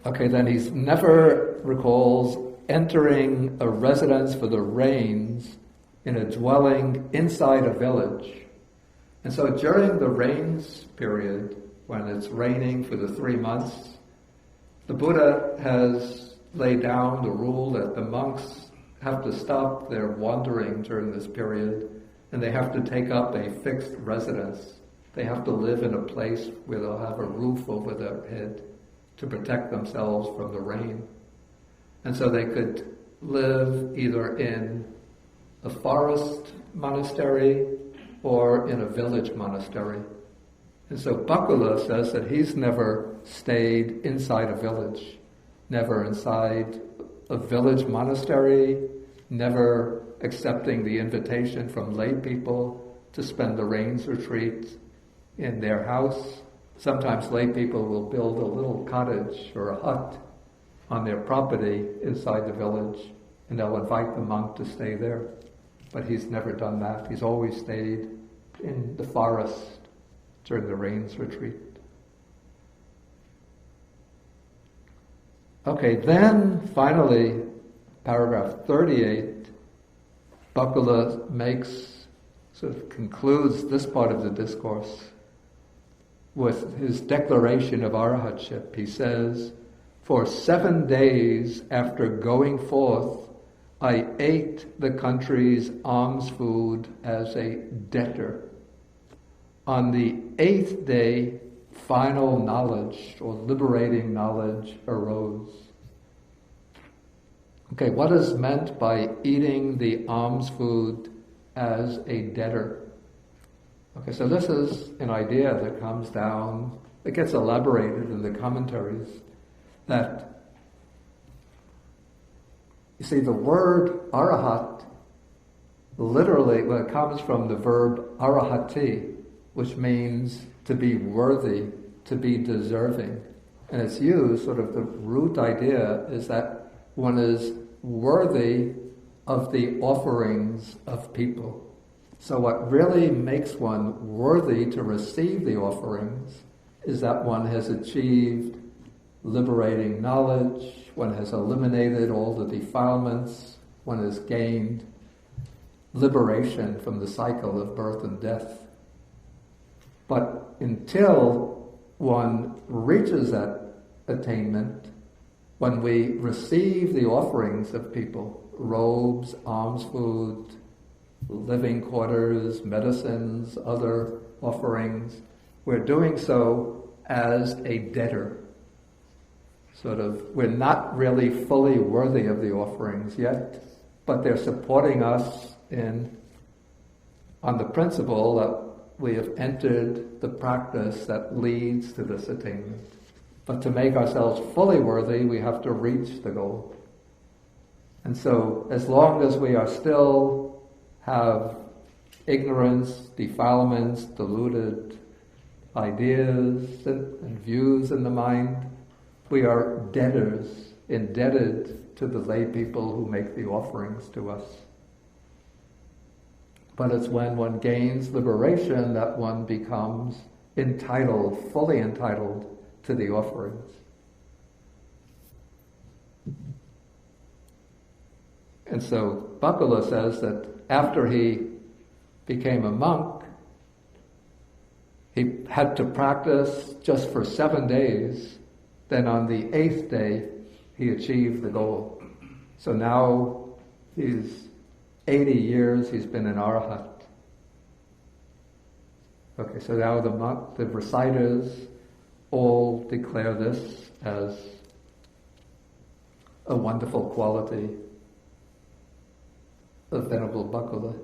Okay, then he never recalls entering a residence for the rains in a dwelling inside a village. And so during the rains period, when it's raining for the 3 months, the Buddha has laid down the rule that the monks have to stop their wandering during this period, and they have to take up a fixed residence. They have to live in a place where they'll have a roof over their head to protect themselves from the rain. And so they could live either in a forest monastery or in a village monastery. And so Bakkula says that he's never stayed inside a village, never inside a village monastery, never accepting the invitation from lay people to spend the rains retreat in their house. Sometimes lay people will build a little cottage or a hut on their property inside the village, and they'll invite the monk to stay there. But he's never done that. He's always stayed in the forest during the rains retreat. Okay, then finally, paragraph 38, Bakkula concludes this part of the discourse with his declaration of arahatship. He says, "For 7 days after going forth, I ate the country's alms food as a debtor. On the 8th day, final knowledge or liberating knowledge arose." Okay, what is meant by eating the alms food as a debtor? Okay, so this is an idea that comes down, it gets elaborated in the commentaries, that, you see, the word arahat literally, it comes from the verb arahati, which means to be worthy, to be deserving. And it's used, sort of the root idea is that one is worthy of the offerings of people. So what really makes one worthy to receive the offerings is that one has achieved liberating knowledge, one has eliminated all the defilements, one has gained liberation from the cycle of birth and death. But until one reaches that attainment, when we receive the offerings of people, robes, alms food, living quarters, medicines, other offerings, we're doing so as a debtor. We're not really fully worthy of the offerings yet, but they're supporting us on the principle that we have entered the practice that leads to this attainment. But to make ourselves fully worthy, we have to reach the goal. And so, as long as we are still have ignorance, defilements, deluded ideas and views in the mind, we are debtors, indebted to the lay people who make the offerings to us. But it's when one gains liberation that one becomes entitled, fully entitled to the offerings. And so Bakkula says that after he became a monk, he had to practice just for 7 days. Then on the 8th day, he achieved the goal. So now he's 80 years, he's been an arhat. Okay, so now the reciters all declare this as a wonderful quality of Venerable Bakkula.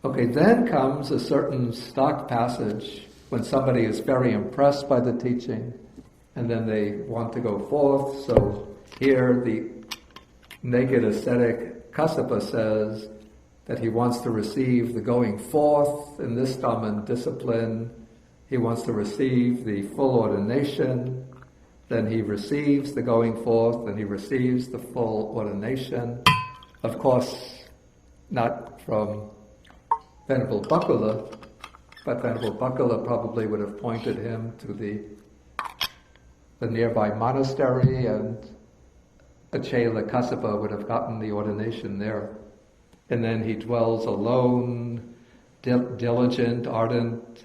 Okay, then comes a certain stock passage when somebody is very impressed by the teaching and then they want to go forth. So here the naked ascetic Kassapa says that he wants to receive the going forth in this Dhamma discipline. He wants to receive the full ordination. Then he receives the going forth, and he receives the full ordination. Of course, not from Venerable Bakkula, but Venerable Bakkula probably would have pointed him to the nearby monastery, and Achela Kassapa would have gotten the ordination there. And then he dwells alone, diligent, ardent,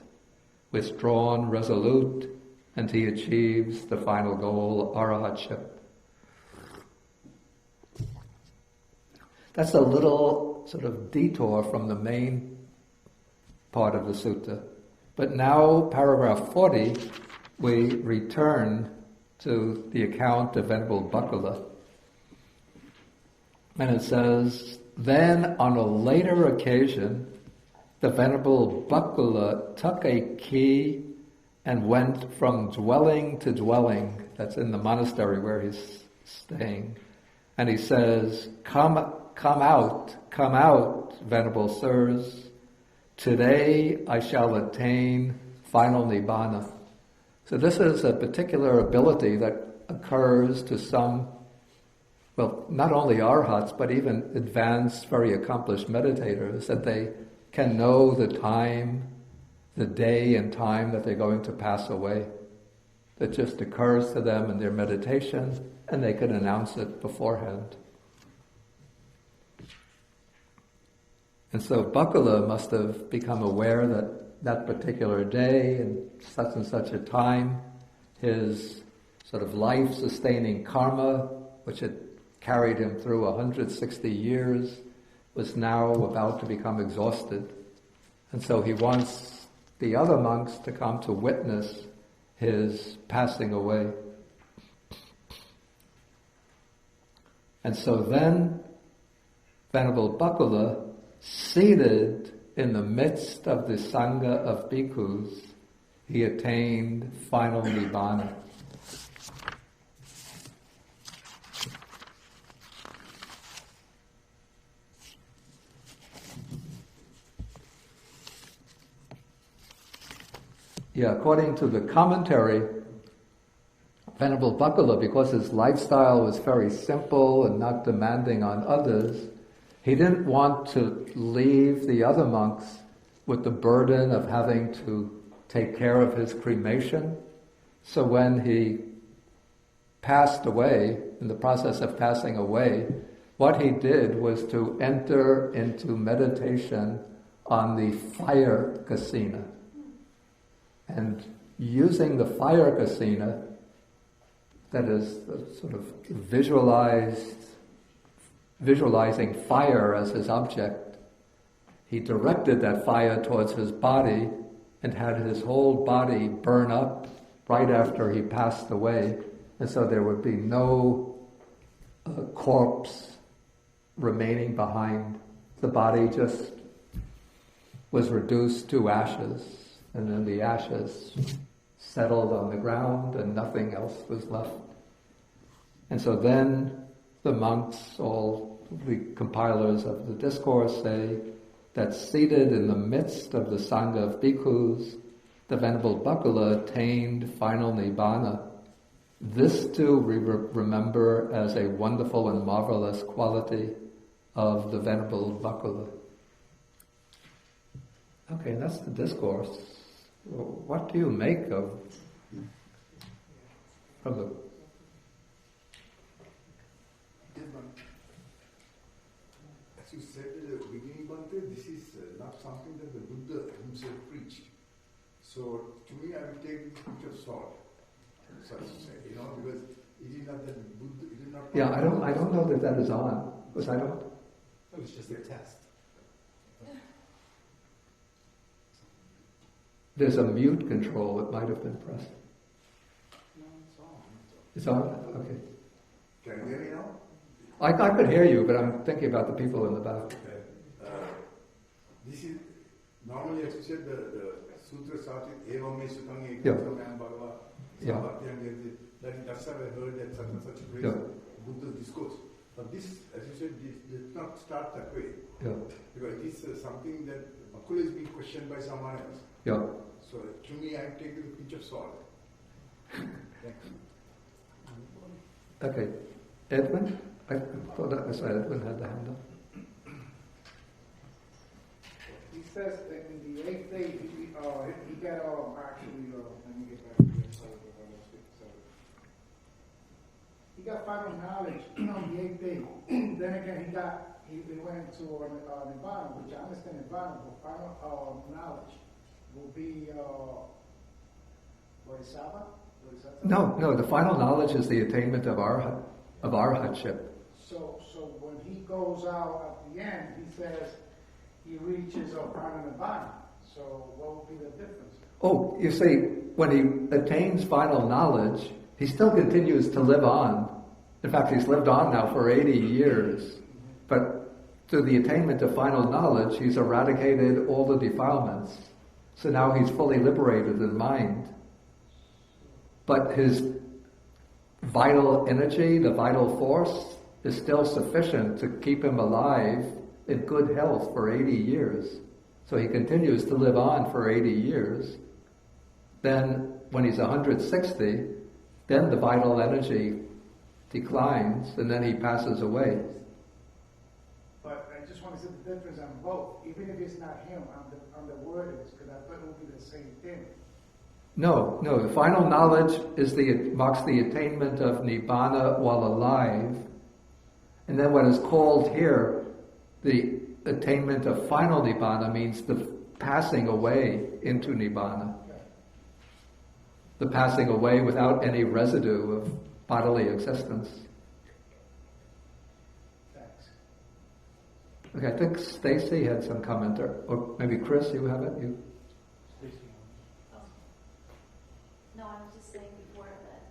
withdrawn, resolute, and he achieves the final goal, arahatship. That's a little sort of detour from the main part of the sutta. But now, paragraph 40, we return to the account of Venerable Bakkula. And it says, then on a later occasion, the Venerable Bakkula took a key and went from dwelling to dwelling. That's in the monastery where he's staying. And he says, come out, Venerable Sirs. Today I shall attain final Nibbana. So this is a particular ability that occurs to some, well, not only arhats, but even advanced, very accomplished meditators, that they can know the time, the day and time that they're going to pass away. That just occurs to them in their meditation, and they can announce it beforehand. And so Bakkula must have become aware that that particular day and such a time, his sort of life-sustaining karma, which had carried him through 160 years, was now about to become exhausted. And so he wants the other monks to come to witness his passing away. And so then, Venerable Bakkula, seated in the midst of the Sangha of bhikkhus, he attained final Nibbana. Yeah, according to the commentary, Venerable Bakkula, because his lifestyle was very simple and not demanding on others, he didn't want to leave the other monks with the burden of having to take care of his cremation. So when he passed away, in the process of passing away, what he did was to enter into meditation on the fire kasina. And using the fire kasina, that is sort of visualizing fire as his object, he directed that fire towards his body and had his whole body burn up right after he passed away, and so there would be no corpse remaining behind. The body just was reduced to ashes, and then the ashes settled on the ground and nothing else was left. And so then the monks, all the compilers of the discourse, say that seated in the midst of the Sangha of bhikkhus, the Venerable Bakkula attained final Nibbana. This too we remember as a wonderful and marvelous quality of the Venerable Bakkula. Okay, that's the discourse. What do you make of the... As you said at the beginning, Bhante, this is not something that the Buddha himself preached. So to me, I will take this pinch of salt, so to say, because it is not that the Buddha, it is not... Yeah, I don't know that is on, because I don't... It was just a test. There's a mute control, it might have been pressed. No, it's on. It's on? Okay. Can you hear me now? I could hear you, but I'm thinking about the people in the back. Okay. This is, normally as you said, the sutra started, Evam me sutang ekam man bhagava, sampathyam yadhi. That's how I heard that such and such a phrase, Buddha's discourse. But this, as you said, this did not start that way. Yeah. Because it is something that Bakkula is being questioned by someone else. Yeah. So to me, I take it with a pinch of salt. Okay. Edwin? I thought that was Edwin had the hand up. He says that in the 8th day, he got actually, let me get back to this. He got final knowledge on the 8th day. Then again, he went to Nibbana, which I understand Nibbana, but final knowledge will be Bodhisattva? No, the final knowledge is the attainment of arhatship. So when he goes out at the end, he says he reaches final Nibbana. So what would be the difference? Oh, you see, when he attains final knowledge, he still continues to live on. In fact, he's lived on now for 80 years. But through the attainment of final knowledge, he's eradicated all the defilements. So now he's fully liberated in mind. But his vital energy, the vital force, is still sufficient to keep him alive in good health for 80 years. So he continues to live on for 80 years. Then, when he's 160, then the vital energy declines, and then he passes away. But I just want to see the difference on both, even if it's not him, on the wordings, because I thought it would be the same thing. No. The final knowledge marks the attainment of Nibbana while alive. And then what is called here, the attainment of final Nibbana, means the passing away into Nibbana. The passing away without any residue of bodily existence. Thanks. Okay, I think Stacy had some comment, or maybe Chris, you have it? No, I was just saying before that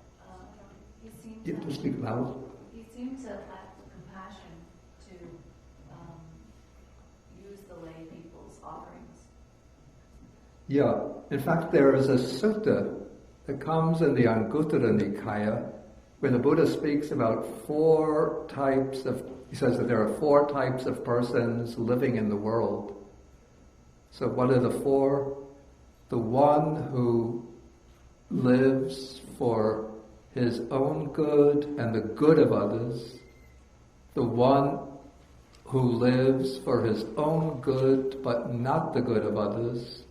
he seemed You have to speak loud. He seemed to lack the compassion to use the lay people's offerings. Yeah, in fact, there is a sutta that comes in the Anguttara Nikāya where the Buddha speaks about he says that there are 4 types of persons living in the world. So what are the 4? The one who lives for his own good and the good of others, the one who lives for his own good but not the good of others,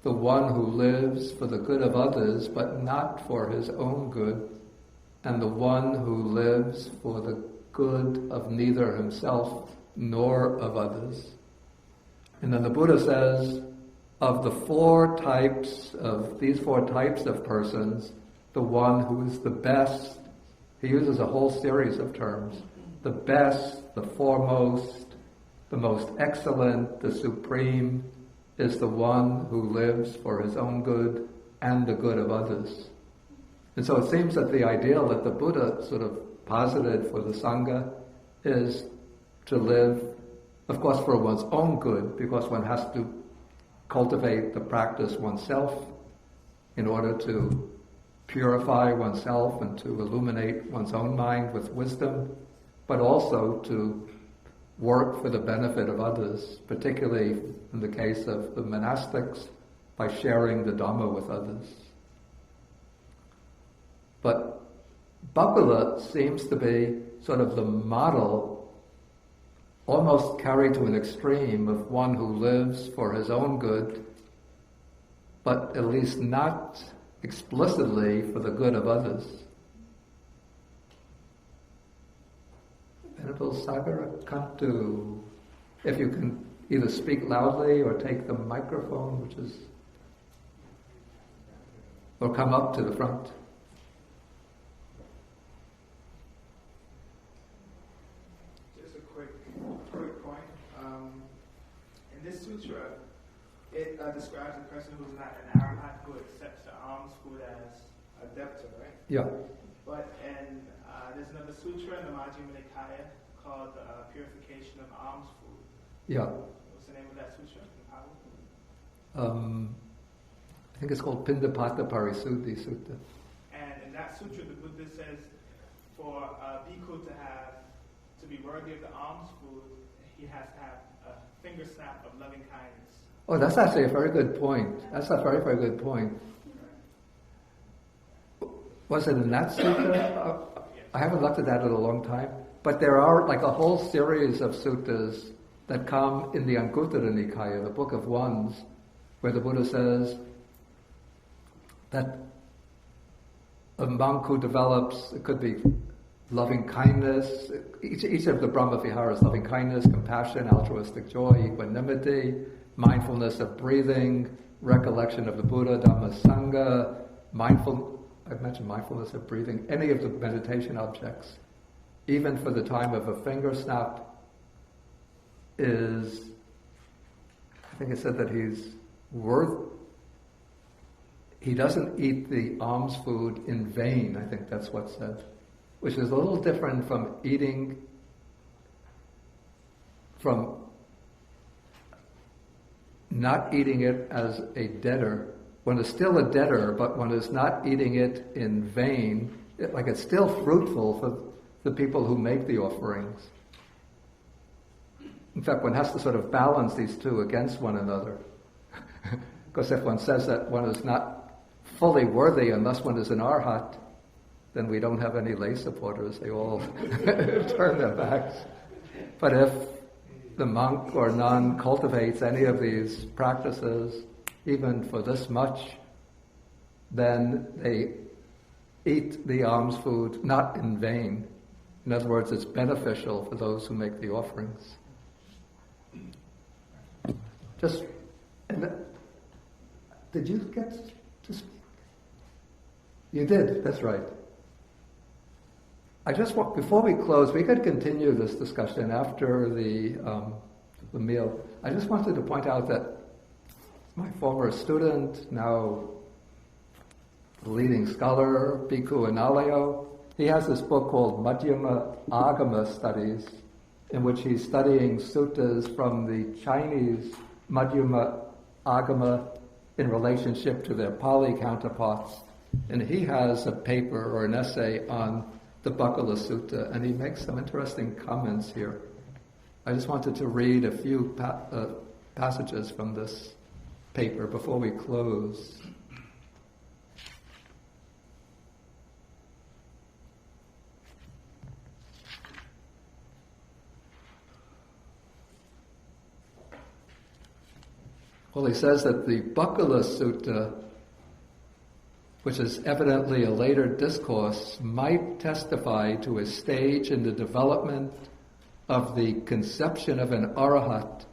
the one who lives for the good of others but not for his own good, and the one who lives for the good of neither himself nor of others. And then the Buddha says, of these 4 types of persons, the one who is the best, he uses a whole series of terms, the best, the foremost, the most excellent, the supreme, is the one who lives for his own good and the good of others. And so it seems that the ideal that the Buddha sort of posited for the Sangha is to live, of course, for one's own good, because one has to cultivate the practice oneself in order to purify oneself and to illuminate one's own mind with wisdom, but also to work for the benefit of others, particularly in the case of the monastics, by sharing the Dhamma with others. But Bakkula seems to be sort of the model, almost carried to an extreme, of one who lives for his own good, but at least not explicitly for the good of others. Venerable Sagarakantu, if you can either speak loudly or take the microphone, or come up to the front. Just a quick point. In this sutra, it describes a person who's not an arahat who accepts the alms food as a debtor, right? Yeah. But there's another sutra in the Majjhima Nikāya called Purification of Alms Food. Yeah. What's the name of that sutra? I think it's called Pindapata Parisuddhi Sutta. And in that sutra, the Buddha says for a bhikkhu to be worthy of the alms food, he has to have a finger snap of loving kindness. Oh, that's actually a very good point. That's a very, very good point. Was it in that sutta? I haven't looked at that in a long time. But there are like a whole series of suttas that come in the Anguttara Nikāya, the Book of Ones, where the Buddha says that a monk who develops, it could be loving kindness, each of the Brahma Viharas, loving kindness, compassion, altruistic joy, equanimity, mindfulness of breathing, recollection of the Buddha, Dhamma, Sangha, I've mentioned mindfulness of breathing, any of the meditation objects, even for the time of a finger snap, is, I think it said that he doesn't eat the alms food in vain, I think that's what's said, which is a little different from not eating it as a debtor. One is still a debtor, but one is not eating it in vain. It's still fruitful for the people who make the offerings. In fact, one has to sort of balance these two against one another. Because if one says that one is not fully worthy unless one is an arhat, then we don't have any lay supporters. They all turn their backs. But if the monk or nun cultivates any of these practices, even for this much, then they eat the alms food not in vain. In other words, it's beneficial for those who make the offerings. Did you get to speak? You did, that's right. I just want, before we close, we could continue this discussion after the meal. I just wanted to point out that my former student, now leading scholar, Bhikkhu Analayo, he has this book called Majjhima Agama Studies, in which he's studying suttas from the Chinese Majjhima Agama in relationship to their Pali counterparts. And he has a paper or an essay on the Bakkula Sutta, and he makes some interesting comments here. I just wanted to read a few passages from this paper before we close. Well, he says that the Bakkula Sutta, which is evidently a later discourse, might testify to a stage in the development of the conception of an arahat,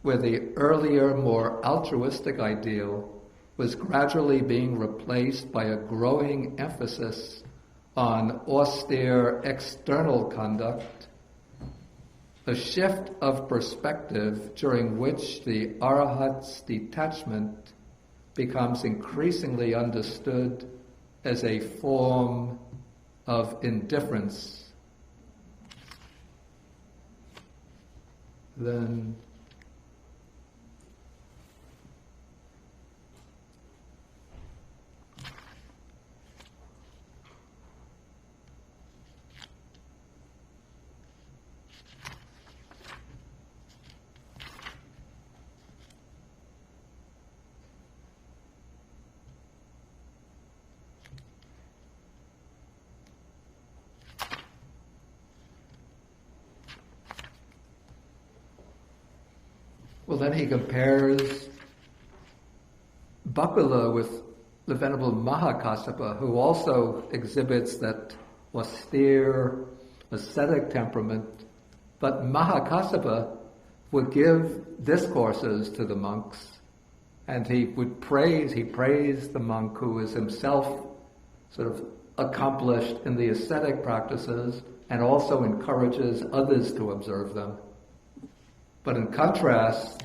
where the earlier, more altruistic ideal was gradually being replaced by a growing emphasis on austere external conduct, a shift of perspective during which the Arahat's detachment becomes increasingly understood as a form of indifference. Then then he compares Bakkula with the Venerable Mahakassapa, who also exhibits that austere, ascetic temperament. But Mahakassapa would give discourses to the monks, and he praised the monk who is himself sort of accomplished in the ascetic practices and also encourages others to observe them. But in contrast,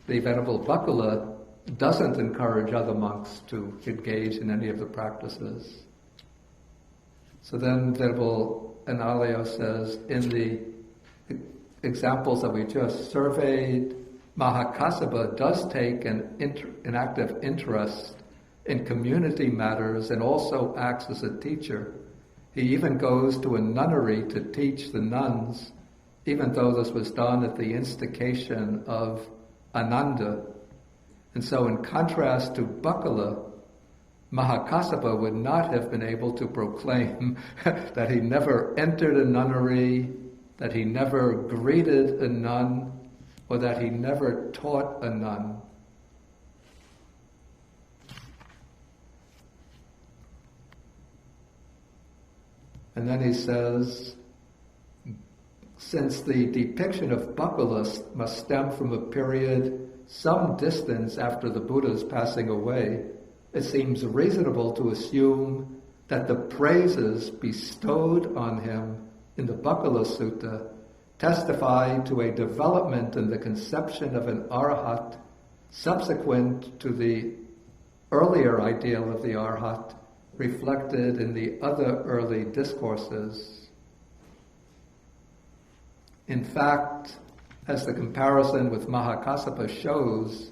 the Venerable Bakkula doesn't encourage other monks to engage in any of the practices. So then Venerable Analayo says, in the examples that we just surveyed, Mahakassapa does take an active interest in community matters and also acts as a teacher. He even goes to a nunnery to teach the nuns, even though this was done at the instigation of Ananda. And so in contrast to Bakkula, Mahakassapa would not have been able to proclaim that he never entered a nunnery, that he never greeted a nun, or that he never taught a nun. And then he says, since the depiction of Bakkula must stem from a period some distance after the Buddha's passing away, it seems reasonable to assume that the praises bestowed on him in the Bakkula Sutta testify to a development in the conception of an Arahat subsequent to the earlier ideal of the Arahat reflected in the other early discourses. In fact, as the comparison with Mahakassapa shows,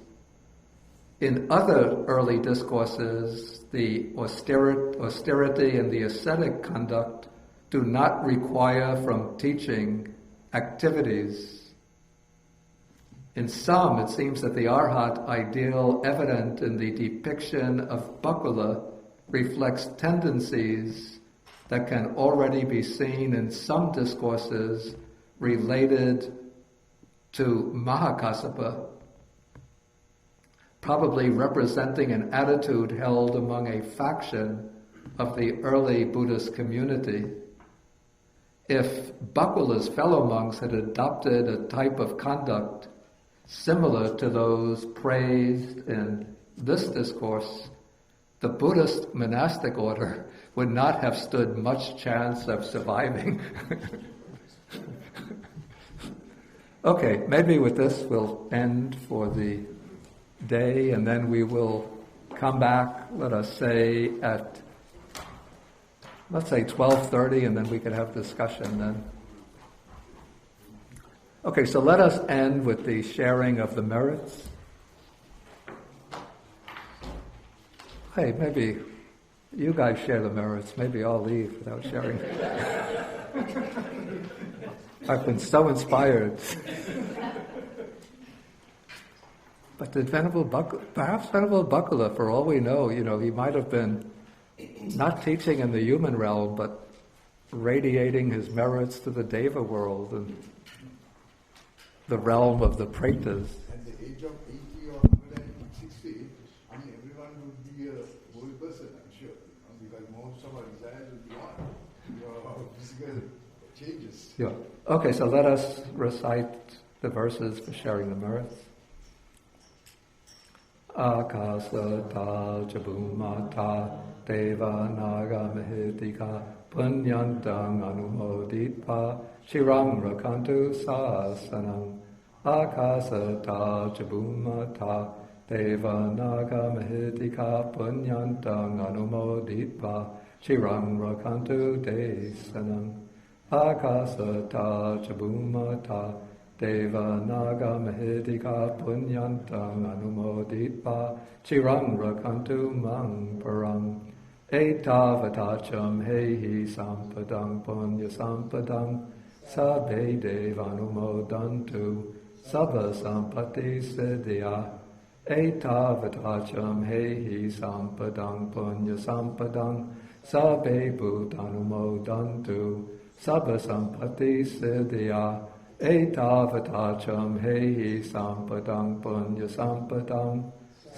in other early discourses, the austerity and the ascetic conduct do not require from teaching activities. In some, it seems that the Arhat ideal evident in the depiction of Bakkula reflects tendencies that can already be seen in some discourses related to Mahakassapa, probably representing an attitude held among a faction of the early Buddhist community. If Bakkula's fellow monks had adopted a type of conduct similar to those praised in this discourse, the Buddhist monastic order would not have stood much chance of surviving. Okay, maybe with this we'll end for the day, and then we will come back, let us say, at, let's say 12:30, and then we could have discussion then. Okay, so let us end with the sharing of the merits. Hey, maybe you guys share the merits. Maybe I'll leave without sharing. I've been so inspired. But the Venerable Bakkula, for all we know, he might have been not teaching in the human realm, but radiating his merits to the Deva world and the realm of the Pretas. At the age of 80 or 160, everyone would be a whole person, I'm sure, because most of our desires will be on physical changes. Yeah. Okay, so let us recite the verses for sharing the merits. Akasata Jabhumata Deva Naga Mahitika Punyantang Anumoditpa Chirang Rakantu Sasanam Akasata Chabumata Deva Naga Mahitika Punyantang Anumoditva Chirang Rakantu Desanam Akasata Chabumata Deva Naga Mahitika Punyantang Anumoditva Chirang Rakantu Mang Parang Etavatacham Hehi Sampadang Punya Sampadang Sabbe Devanumodantu Sabba Sampati Siddhya Etavatacham Hehi Sampadang Punya Sampadang Sabbe Bhutanumodantu Sabba Sampati Siddhya Etavatacham Hehi Sampadang Punya Sampadang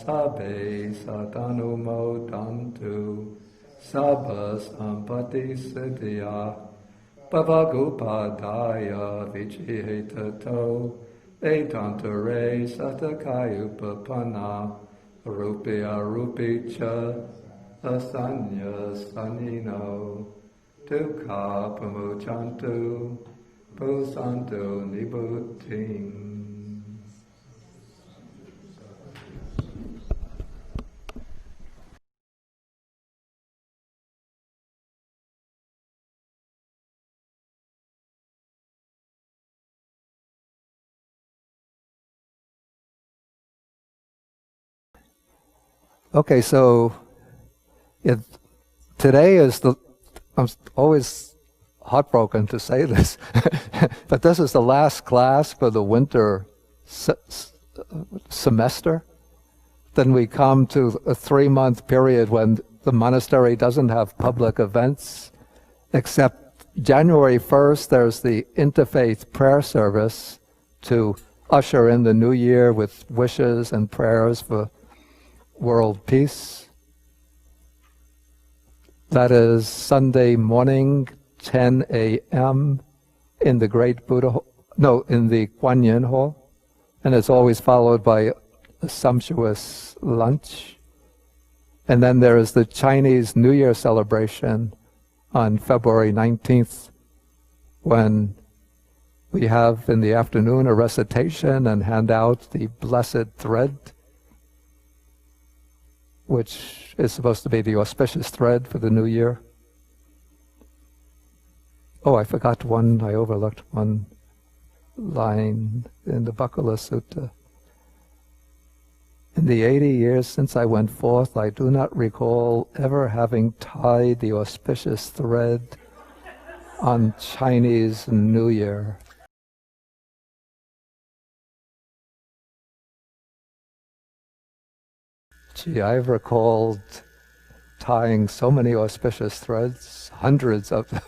Sabbe Satanumodantu Sabba Sampati Siddhya Bhavagupadaya Vichihitato Etantare Satakayupapana Rupya Rupicha Asanya Sanino Dukha Pamuchantu Pusantu Nibuting. Okay, so today is I'm always heartbroken to say this, but this is the last class for the winter semester. Then we come to a 3-month period when the monastery doesn't have public events, except January 1st, there's the interfaith prayer service to usher in the new year with wishes and prayers for world peace. That is Sunday morning, 10 a.m. in the Great Buddha, in the Kuan Yin Hall, and it's always followed by a sumptuous lunch. And then there is the Chinese New Year celebration on February 19th, when we have in the afternoon a recitation and hand out the Blessed Thread, which is supposed to be the auspicious thread for the new year. Oh, I overlooked one line in the Bakkula Sutta. In the 80 years since I went forth, I do not recall ever having tied the auspicious thread on Chinese New Year. Gee, I've recalled tying so many auspicious threads, hundreds of them.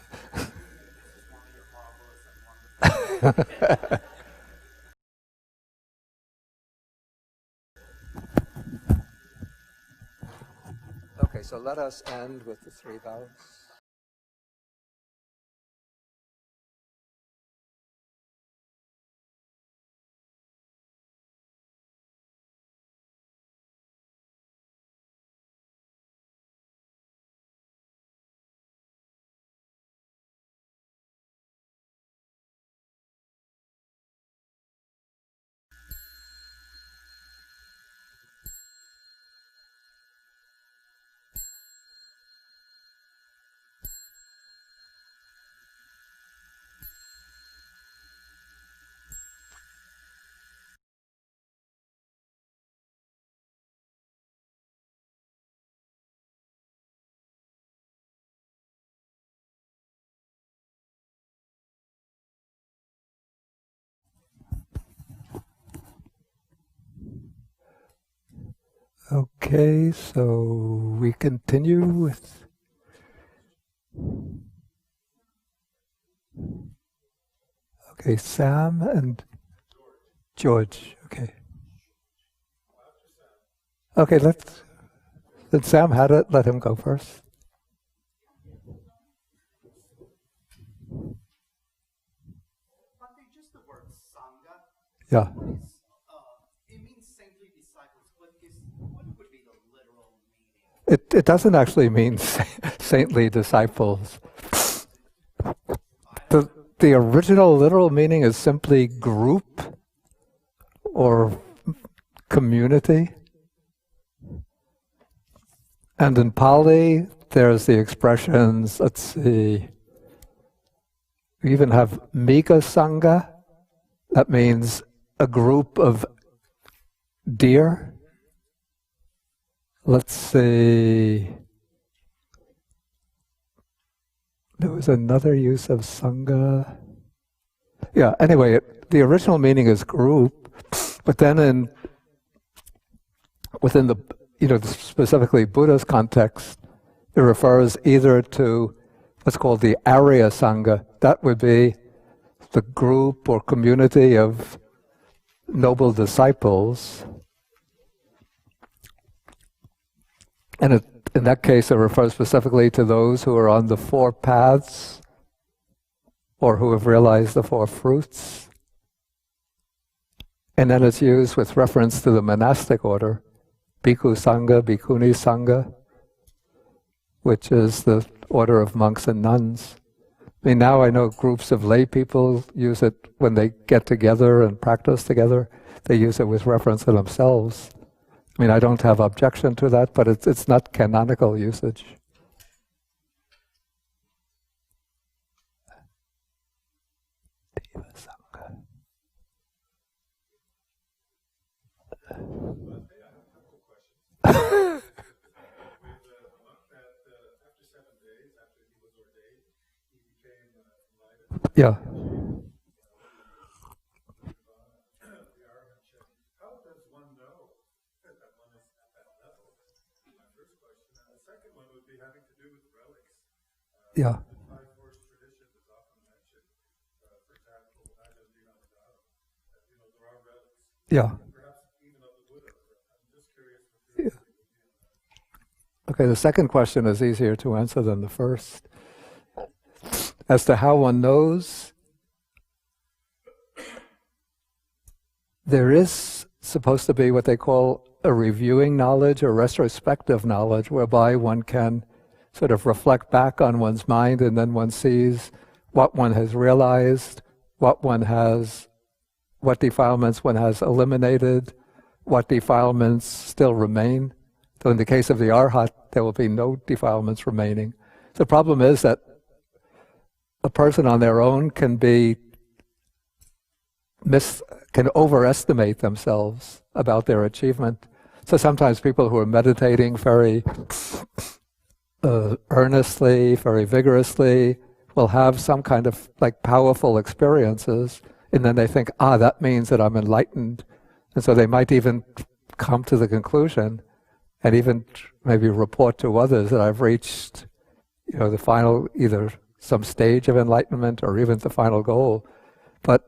Okay, so let us end with the 3 vows. Okay, so we continue with Sam and George. Okay, since Sam had it, let him go first. Just the word Sangha. Yeah. It means saintly disciples, but what would be the literal meaning? It doesn't actually mean saintly disciples. the original literal meaning is simply group or community. And in Pali, there's the expressions, let's see, we even have Mika Sangha. That means a group of deer. Let's see, there was another use of Sangha. Yeah, anyway, the original meaning is group, but then within the, specifically Buddha's context, it refers either to what's called the Arya Sangha. That would be the group or community of noble disciples. And in that case, it refers specifically to those who are on the four paths or who have realized the four fruits. And then it's used with reference to the monastic order, Bhikkhu Sangha, Bhikkhuni Sangha, which is the order of monks and nuns. I mean, now I know groups of lay people use it when they get together and practice together. They use it with reference to themselves. I mean, I don't have objection to that, but it's not canonical usage. Deva Sangha. Yeah. Yeah. Yeah. Yeah. Okay, the second question is easier to answer than the first. As to how one knows, there is supposed to be what they call a reviewing knowledge or retrospective knowledge, whereby one can sort of reflect back on one's mind, and then one sees what one has realized, what defilements one has eliminated, what defilements still remain. So in the case of the Arhat, there will be no defilements remaining. The problem is that a person on their own can overestimate themselves about their achievement. So sometimes people who are meditating very earnestly, very vigorously, will have some kind of powerful experiences, and then they think, that means that I'm enlightened. And so they might even come to the conclusion and even maybe report to others that I've reached, the final, either some stage of enlightenment or even the final goal. But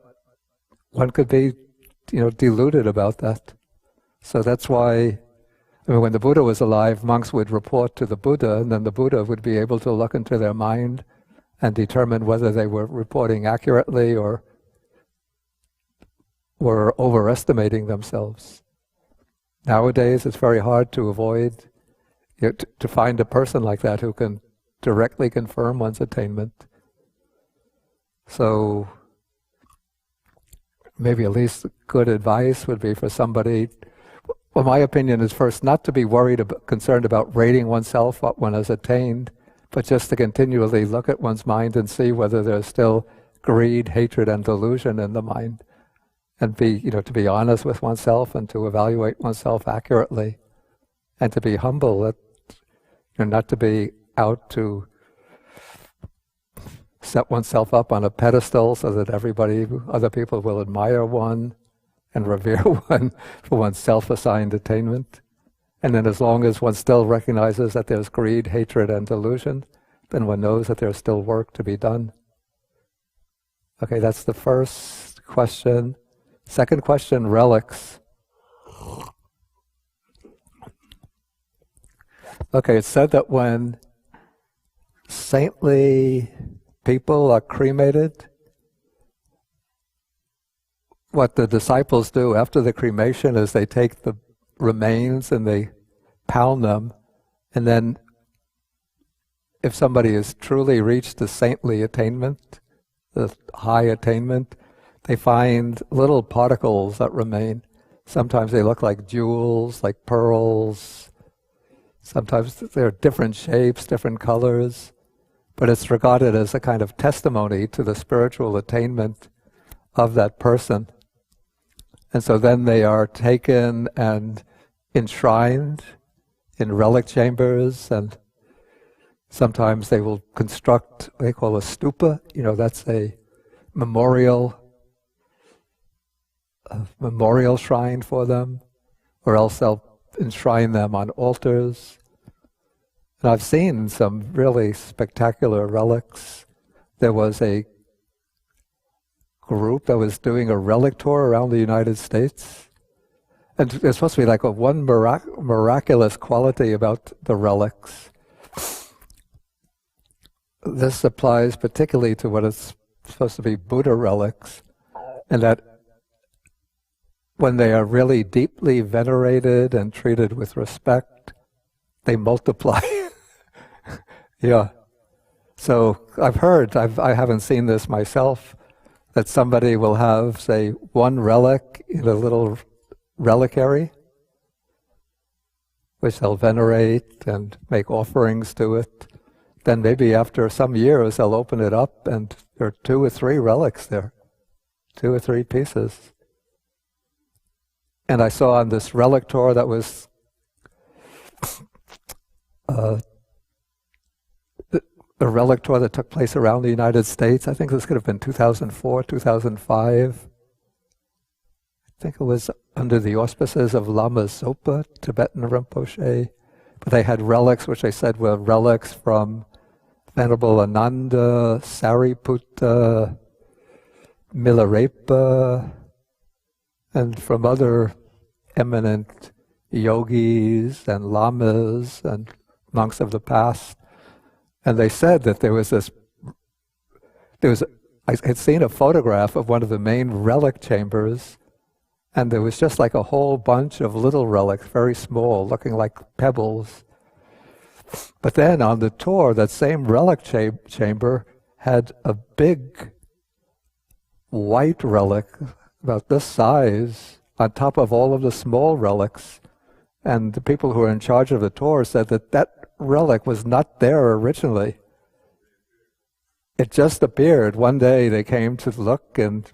one could be, deluded about that. So that's why, when the Buddha was alive, monks would report to the Buddha, and then the Buddha would be able to look into their mind and determine whether they were reporting accurately or were overestimating themselves. Nowadays, it's very hard to avoid, to find a person like that who can directly confirm one's attainment. So maybe at least good advice would be for somebody, well, my opinion is first not to be concerned about rating oneself, what one has attained, but just to continually look at one's mind and see whether there's still greed, hatred, and delusion in the mind, and to be honest with oneself and to evaluate oneself accurately, and to be humble, not to be out to set oneself up on a pedestal so that other people will admire one and revere one for one's self-assigned attainment. And then as long as one still recognizes that there's greed, hatred, and delusion, then one knows that there's still work to be done. Okay, that's the first question. Second question, relics. Okay, it's said that when saintly people are cremated, what the disciples do after the cremation is they take the remains and they pound them, and then if somebody has truly reached a saintly attainment, the high attainment, they find little particles that remain. Sometimes they look like jewels, like pearls. Sometimes they're different shapes, different colors. But it's regarded as a kind of testimony to the spiritual attainment of that person. And so then they are taken and enshrined in relic chambers, and sometimes they will construct what they call a stupa. That's a memorial shrine for them, or else they'll enshrine them on altars. And I've seen some really spectacular relics. There was a group that was doing a relic tour around the United States. And there's supposed to be like one miraculous quality about the relics. This applies particularly to what is supposed to be Buddha relics, and that when they are really deeply venerated and treated with respect, they multiply. Yeah. So I've heard, I haven't seen this myself, that somebody will have, say, one relic in a little reliquary, which they'll venerate and make offerings to it. Then maybe after some years they'll open it up and there are 2 or 3 relics there, 2 or 3 pieces. And I saw on this relic tour that was a relic tour that took place around the United States. I think this could have been 2004, 2005. I think it was under the auspices of Lama Zopa, Tibetan Rinpoche. But they had relics, which they said were relics from Venerable Ananda, Sariputta, Milarepa, and from other eminent yogis and lamas and monks of the past. And they said that I had seen a photograph of one of the main relic chambers, and there was just like a whole bunch of little relics, very small, looking like pebbles. But then on the tour, that same relic chamber had a big white relic, about this size, on top of all of the small relics. And the people who were in charge of the tour said that relic was not there originally. It just appeared. One day they came to look and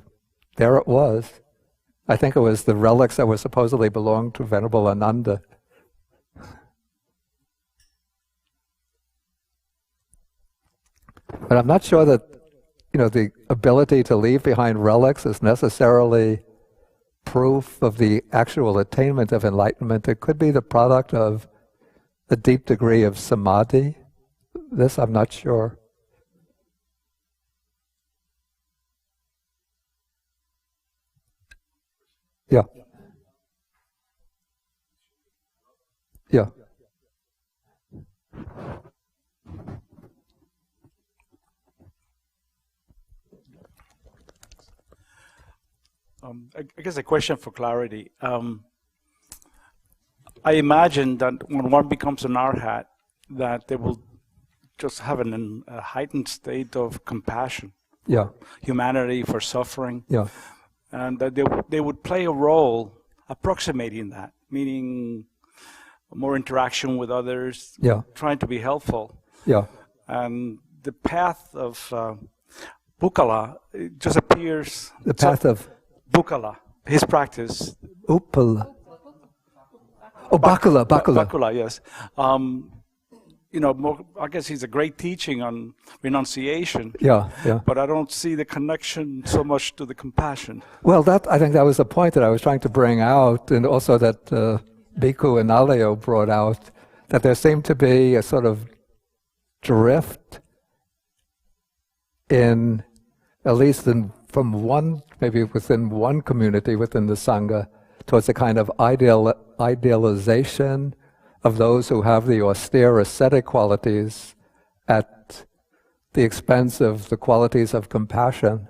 there it was. I think it was the relics that were supposedly belonged to Venerable Ananda. But I'm not sure that, the ability to leave behind relics is necessarily proof of the actual attainment of enlightenment. It could be the product of a deep degree of samadhi. This I'm not sure. Yeah. Yeah. I guess a question for clarity. I imagine that when one becomes an arhat, that they will just have a heightened state of compassion, humanity for suffering, and that they would play a role approximating that, meaning more interaction with others, trying to be helpful. And the path of Bakkula, it just appears... The path of... Bakkula, his practice. Upala. Oh, Bakkula. Bakkula, yes. I guess he's a great teaching on renunciation. But I don't see the connection so much to the compassion. Well, I think that was the point that I was trying to bring out, and also that Bhikkhu Analayo brought out, that there seemed to be a sort of drift in, at least from one, maybe within one community within the Sangha, towards a kind of idealization of those who have the austere ascetic qualities at the expense of the qualities of compassion.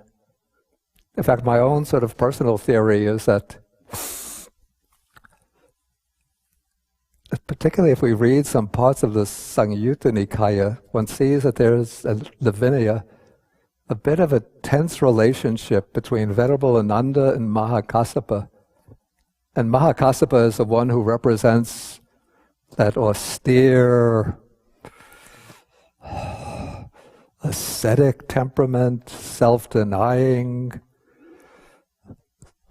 In fact, my own sort of personal theory is that, particularly if we read some parts of the Samyutta Nikāya, one sees that there's the Vinaya, a bit of a tense relationship between Venerable Ananda and Mahakassapa. And Mahakassapa is the one who represents that austere, ascetic temperament, self-denying,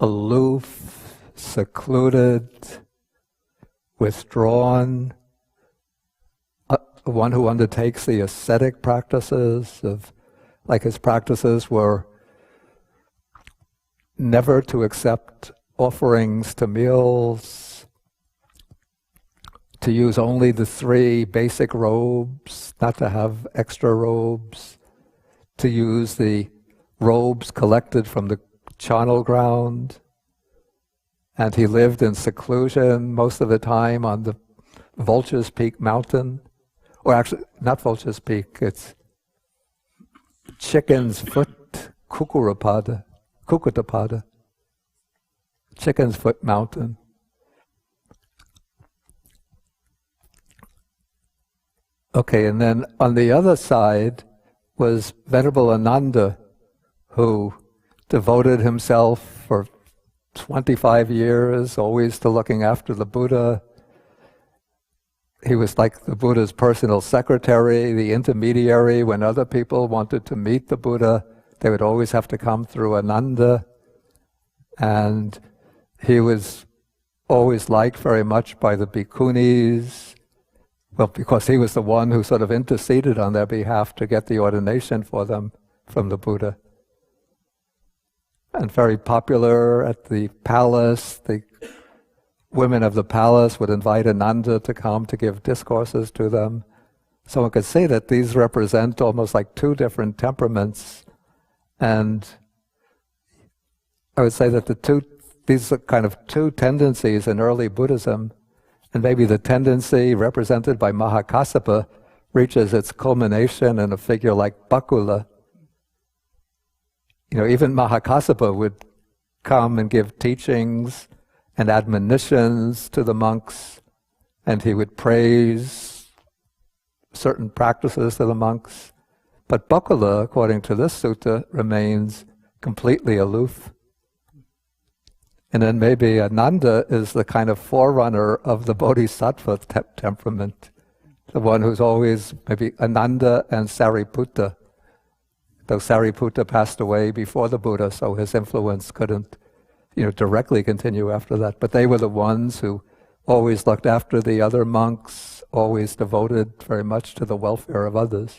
aloof, secluded, withdrawn, one who undertakes the ascetic practices of, like his practices were never to accept offerings to meals, to use only the 3 basic robes, not to have extra robes, to use the robes collected from the charnel ground. And he lived in seclusion most of the time on the Vulture's Peak mountain. Or actually, not Vulture's Peak, it's Chicken's Foot, Kukutapada. Chicken's Foot Mountain. Okay, and then on the other side was Venerable Ananda, who devoted himself for 25 years always to looking after the Buddha. He was like the Buddha's personal secretary, the intermediary. When other people wanted to meet the Buddha, they would always have to come through Ananda. And he was always liked very much by the bhikkhunis, well, because he was the one who sort of interceded on their behalf to get the ordination for them from the Buddha. And very popular at the palace. The women of the palace would invite Ananda to come to give discourses to them. So one could say that these represent almost like 2 different temperaments. And I would say that these are kind of 2 tendencies in early Buddhism. And maybe the tendency represented by Mahakassapa reaches its culmination in a figure like Bakkula. You know, even Mahakassapa would come and give teachings and admonitions to the monks, and he would praise certain practices to the monks. But Bakkula, according to this sutta, remains completely aloof. And then maybe Ananda is the kind of forerunner of the bodhisattva temperament, the one who's always maybe Ananda and Sariputta. Though Sariputta passed away before the Buddha, so his influence couldn't, directly continue after that. But they were the ones who always looked after the other monks, always devoted very much to the welfare of others.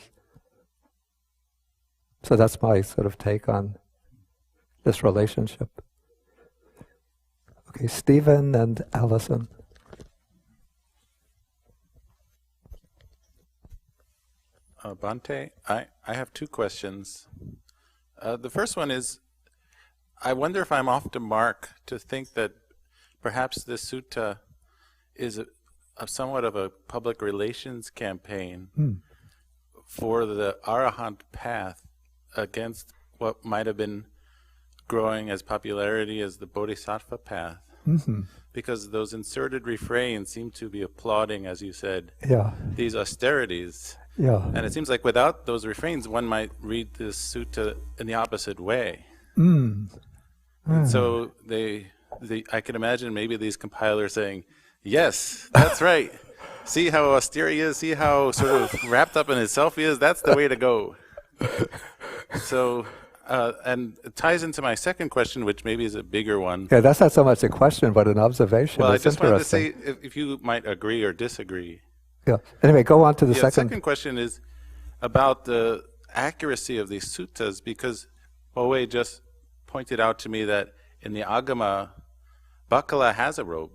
So that's my sort of take on this relationship. Okay, Stephen and Allison. Bhante, I have 2 questions. The first one is, I wonder if I'm off the mark to think that perhaps this sutta is somewhat of a public relations campaign for the Arahant path against what might have been growing as popularity as the Bodhisattva path. Mm-hmm. Because those inserted refrains seem to be applauding, as you said, these austerities. Yeah. And it seems like without those refrains, one might read this sutta in the opposite way. And so I can imagine maybe these compilers saying, yes, that's right. See how austere he is, see how sort of wrapped up in himself he is, that's the way to go. So, and it ties into my second question, which maybe is a bigger one. Yeah, that's not so much a question, but an observation. Well, I just wanted to say if you might agree or disagree. Yeah. Anyway, go on to the second. The second question is about the accuracy of these suttas, because Boe just pointed out to me that in the Agama, Bakkula has a robe.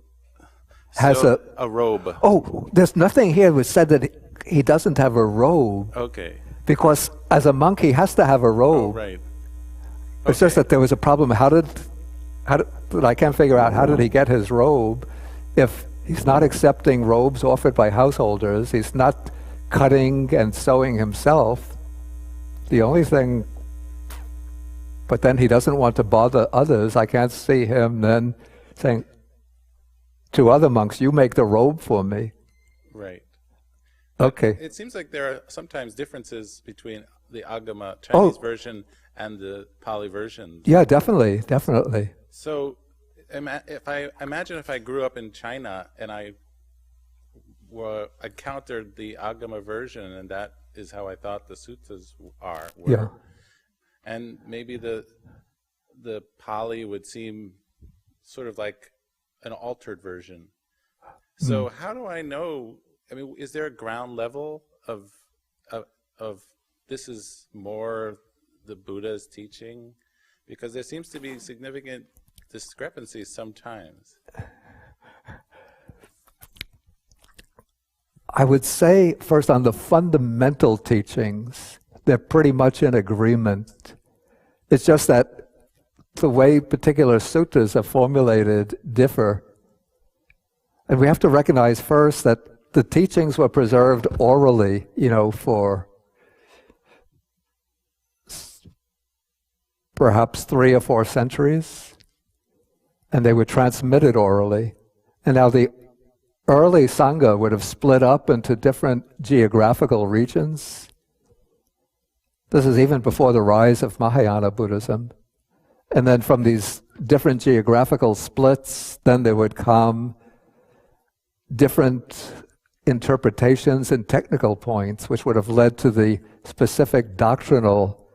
Has a robe. Oh, there's nothing here which said that he doesn't have a robe. Okay. Because as a monk, he has to have a robe. Oh, right. It's just that there was a problem. I can't figure out how did he get his robe if he's not accepting robes offered by householders. He's not cutting and sewing himself. The only thing, but then he doesn't want to bother others. I can't see him then saying to other monks, you make the robe for me. Right. Okay. It seems like there are sometimes differences between the Agama Chinese version and the Pali version. Yeah, definitely. So, if I grew up in China and I encountered the Agama version, and that is how I thought the suttas were. Yeah. And maybe the Pali would seem sort of like an altered version. So how do I know? I mean, is there a ground level of this is more the Buddha's teaching? Because there seems to be significant discrepancies sometimes. I would say, first, on the fundamental teachings, they're pretty much in agreement. It's just that the way particular suttas are formulated differ. And we have to recognize first that the teachings were preserved orally, for perhaps 3 or 4 centuries, and they were transmitted orally. And now the early Sangha would have split up into different geographical regions. This is even before the rise of Mahayana Buddhism. And then from these different geographical splits, then there would come different interpretations and technical points, which would have led to the specific doctrinal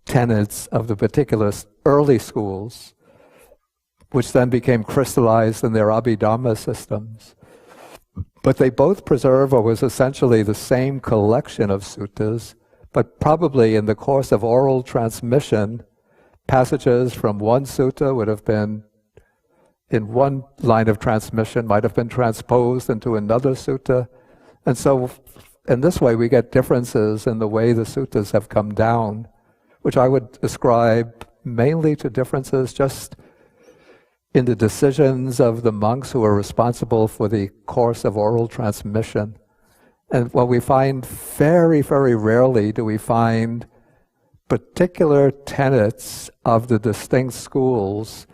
tenets of the particular early schools, which then became crystallized in their Abhidhamma systems. But they both preserve what was essentially the same collection of suttas, but probably in the course of oral transmission, passages from one sutta would have been, in one line of transmission, might have been transposed into another sutta. And so in this way we get differences in the way the suttas have come down, which I would ascribe mainly to differences just in the decisions of the monks who are responsible for the course of oral transmission. And what we find very, very rarely do we find particular tenets of the distinct schools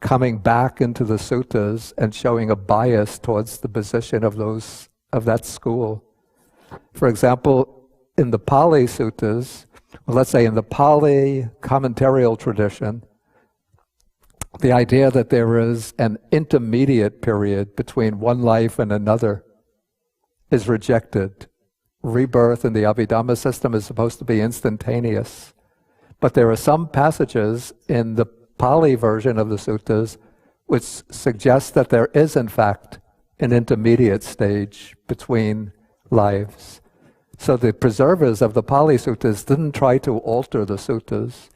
coming back into the suttas and showing a bias towards the position of that school. For example, in the Pali suttas, let's say in the Pali commentarial tradition, the idea that there is an intermediate period between one life and another is rejected. Rebirth in the Abhidhamma system is supposed to be instantaneous. But there are some passages in the Pali version of the suttas which suggest that there is, in fact, an intermediate stage between lives. So the preservers of the Pali suttas didn't try to alter the suttas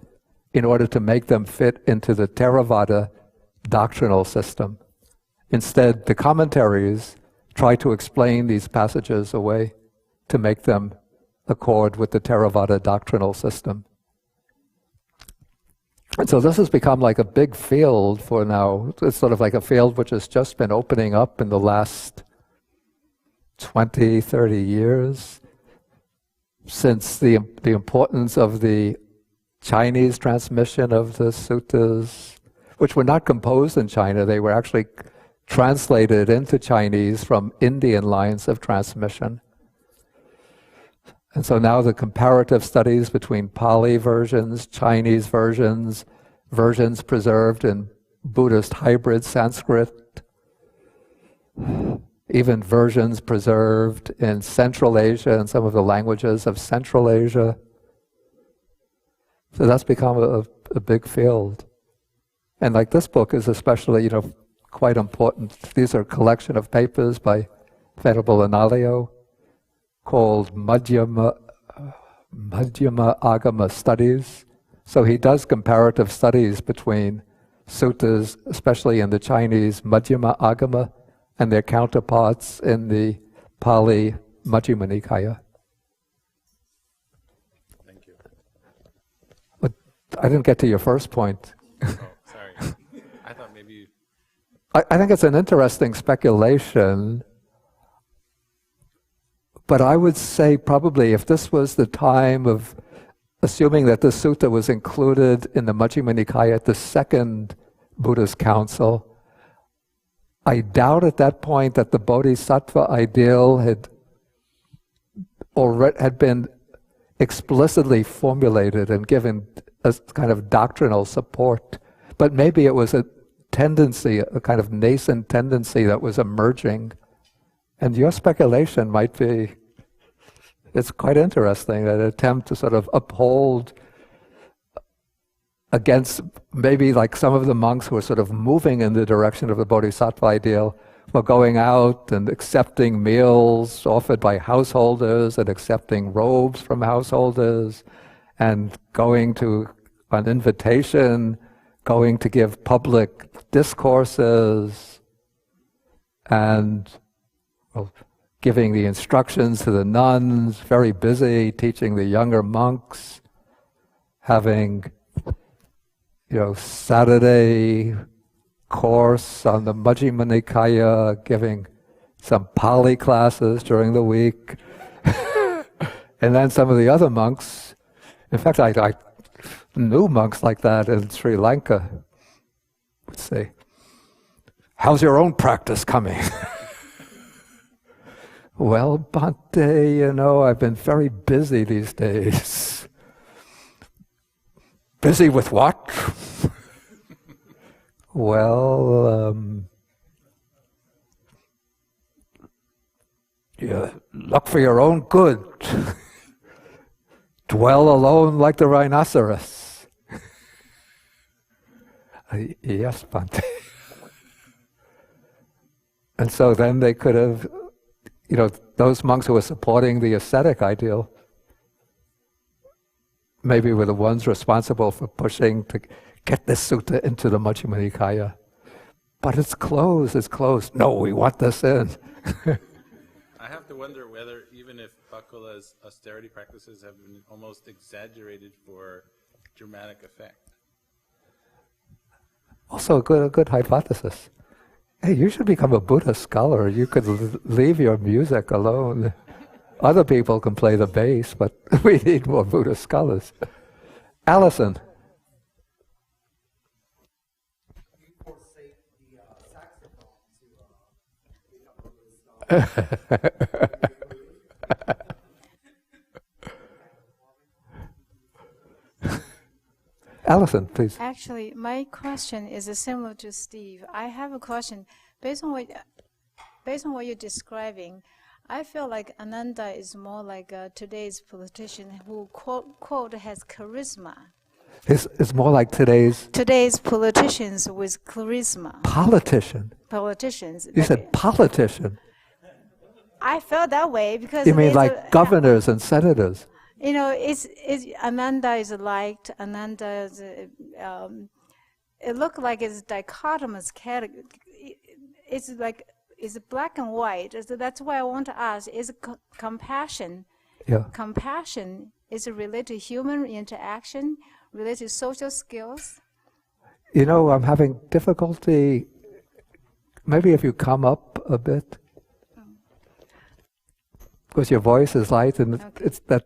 in order to make them fit into the Theravada doctrinal system. Instead, the commentaries try to explain these passages away to make them accord with the Theravada doctrinal system. And so this has become like a big field for now. It's sort of like a field which has just been opening up in the last 20, 30 years, since the importance of the Chinese transmission of the suttas, which were not composed in China, they were actually translated into Chinese from Indian lines of transmission. And so now the comparative studies between Pali versions, Chinese versions, versions preserved in Buddhist hybrid Sanskrit, even versions preserved in Central Asia and some of the languages of Central Asia. So that's become a big field. And like this book is especially, quite important. These are a collection of papers by Venerable Analayo called Majjhima Agama Studies. So he does comparative studies between suttas, especially in the Chinese Majjhima Agama, and their counterparts in the Pali Majjhima Nikāya. Thank you. But I didn't get to your first point. Oh, sorry. I thought maybe you... I think it's an interesting speculation, but I would say probably if this was the time of assuming that this sutta was included in the Majjhima Nikāya at the second Buddhist council, I doubt at that point that the bodhisattva ideal had already had been explicitly formulated and given as kind of doctrinal support, but maybe it was a tendency, a kind of nascent tendency that was emerging. And your speculation might be, it's quite interesting, an attempt to sort of uphold against maybe like some of the monks who were sort of moving in the direction of the Bodhisattva ideal, were going out and accepting meals offered by householders and accepting robes from householders and going to, on invitation, going to give public discourses and giving the instructions to the nuns, very busy teaching the younger monks, having, Saturday course on the Majjhima Nikāya, giving some Pali classes during the week. And then some of the other monks, in fact, I knew monks like that in Sri Lanka, would say, "How's your own practice coming?" "Well, Bhante, I've been very busy these days." "Busy with what?" "Well, look for your own good. Dwell alone like the rhinoceros." "Yes, Bhante." And so then they could have, those monks who were supporting the ascetic ideal, maybe were the ones responsible for pushing to get this sutta into the Majjhima Nikāya. "But it's closed. No, we want this in." I have to wonder whether even if Bakkula's austerity practices have been almost exaggerated for dramatic effect. Also a good hypothesis. Hey, you should become a Buddhist scholar. You could leave your music alone. Other people can play the bass, but we need more Buddhist scholars. Allison. Allison, please. Actually, my question is similar to Steve. I have a question. Based on what you're describing, I feel like Ananda is more like today's politician who, quote, has charisma. It's more like today's politicians with charisma. Politicians. You said politician. I felt that way because you mean like governors and senators? It's Ananda is liked. Ananda is. It looks like it's dichotomous category. It's like it's black and white. So that's why I want to ask: is compassion? Yeah. Compassion is related to human interaction, related to social skills. I'm having difficulty. Maybe if you come up a bit. Because your voice is light and it's that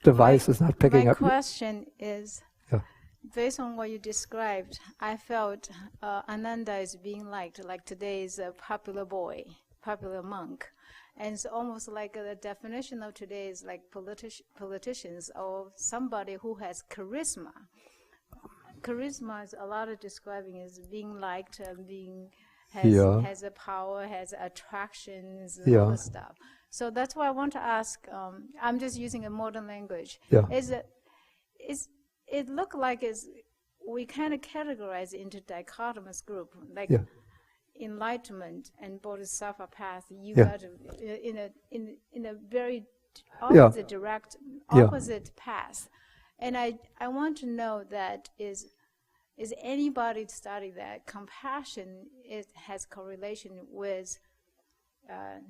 device is not picking up. My question is, based on what you described, I felt Ananda is being liked, like today's popular monk. And it's almost like the definition of today is like politicians or somebody who has charisma. Charisma is a lot of describing as being liked and has a power, has attractions, and all this stuff. So that's why I want to ask. I'm just using a modern language. Yeah. It look like we kind of categorize into dichotomous group, like enlightenment and bodhisattva path. You got to, in a very opposite path. And I want to know that is anybody study that compassion has correlation with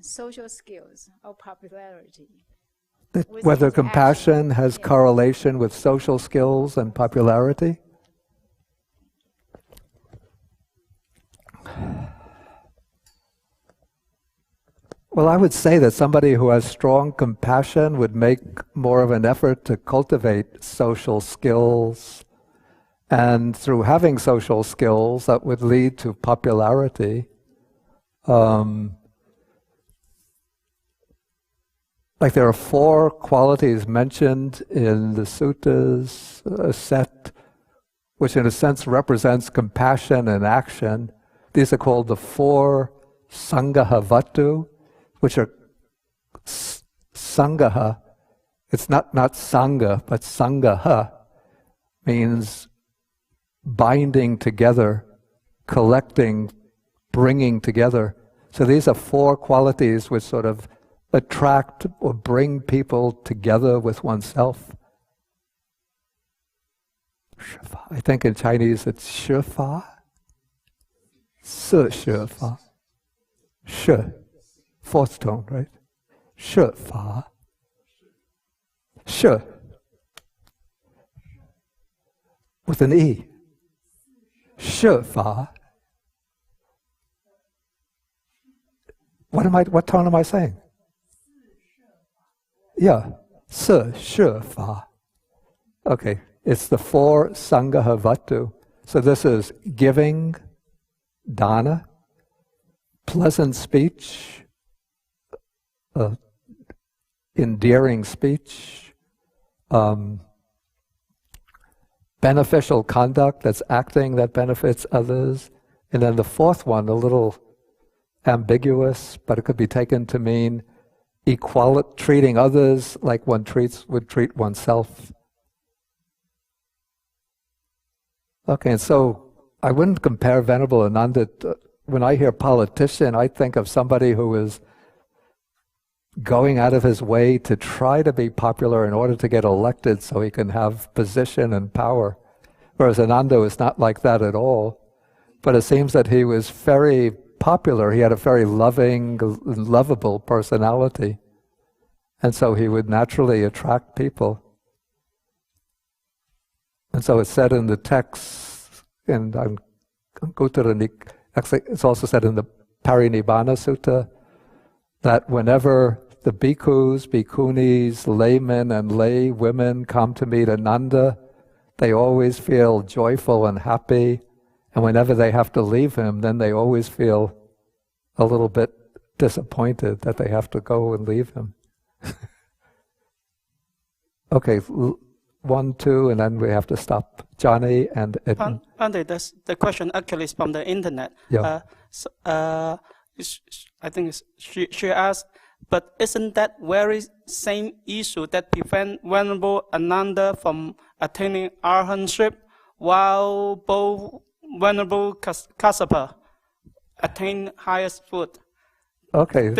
social skills or popularity. Whether compassion has correlation with social skills and popularity? Well, I would say that somebody who has strong compassion would make more of an effort to cultivate social skills. And through having social skills, that would lead to popularity. like there are 4 qualities mentioned in the suttas, a set which in a sense represents compassion and action. These are called the 4 Sangha Vatu, which are Sangha. It's not Sangha, but Sangha means binding together, collecting, bringing together. So these are 4 qualities which sort of attract or bring people together with oneself. I think in Chinese it's 十法, 四十法, 是, 4th tone, right? 是法, 是, with an E. 是法. What tone am I saying? Yeah, 四十法. Okay, it's the 4 Sangha Vatu. So this is giving, dana, pleasant speech, endearing speech, beneficial conduct, that's acting that benefits others. And then the 4th one, a little ambiguous, but it could be taken to mean equality, treating others like one would treat oneself. Okay, and so I wouldn't compare Venerable Ananda when I hear politician, I think of somebody who is going out of his way to try to be popular in order to get elected so he can have position and power. Whereas Ananda was not like that at all. But it seems that he was very popular. He had a very loving, lovable personality. And so he would naturally attract people. And so it's said in the text, and actually it's also said in the Parinibbana Sutta, that whenever the bhikkhus, bhikkhunis, laymen and lay women come to meet Ananda, they always feel joyful and happy. And whenever they have to leave him, then they always feel a little bit disappointed that they have to go and leave him. Okay, 1, 2, and then we have to stop. Johnny and Edmund. The question actually is from the internet. Yeah. I think she asked, but isn't that very same issue that prevent Venerable Ananda from attaining arahantship, while both Venerable Kassapa attain highest foot? Okay.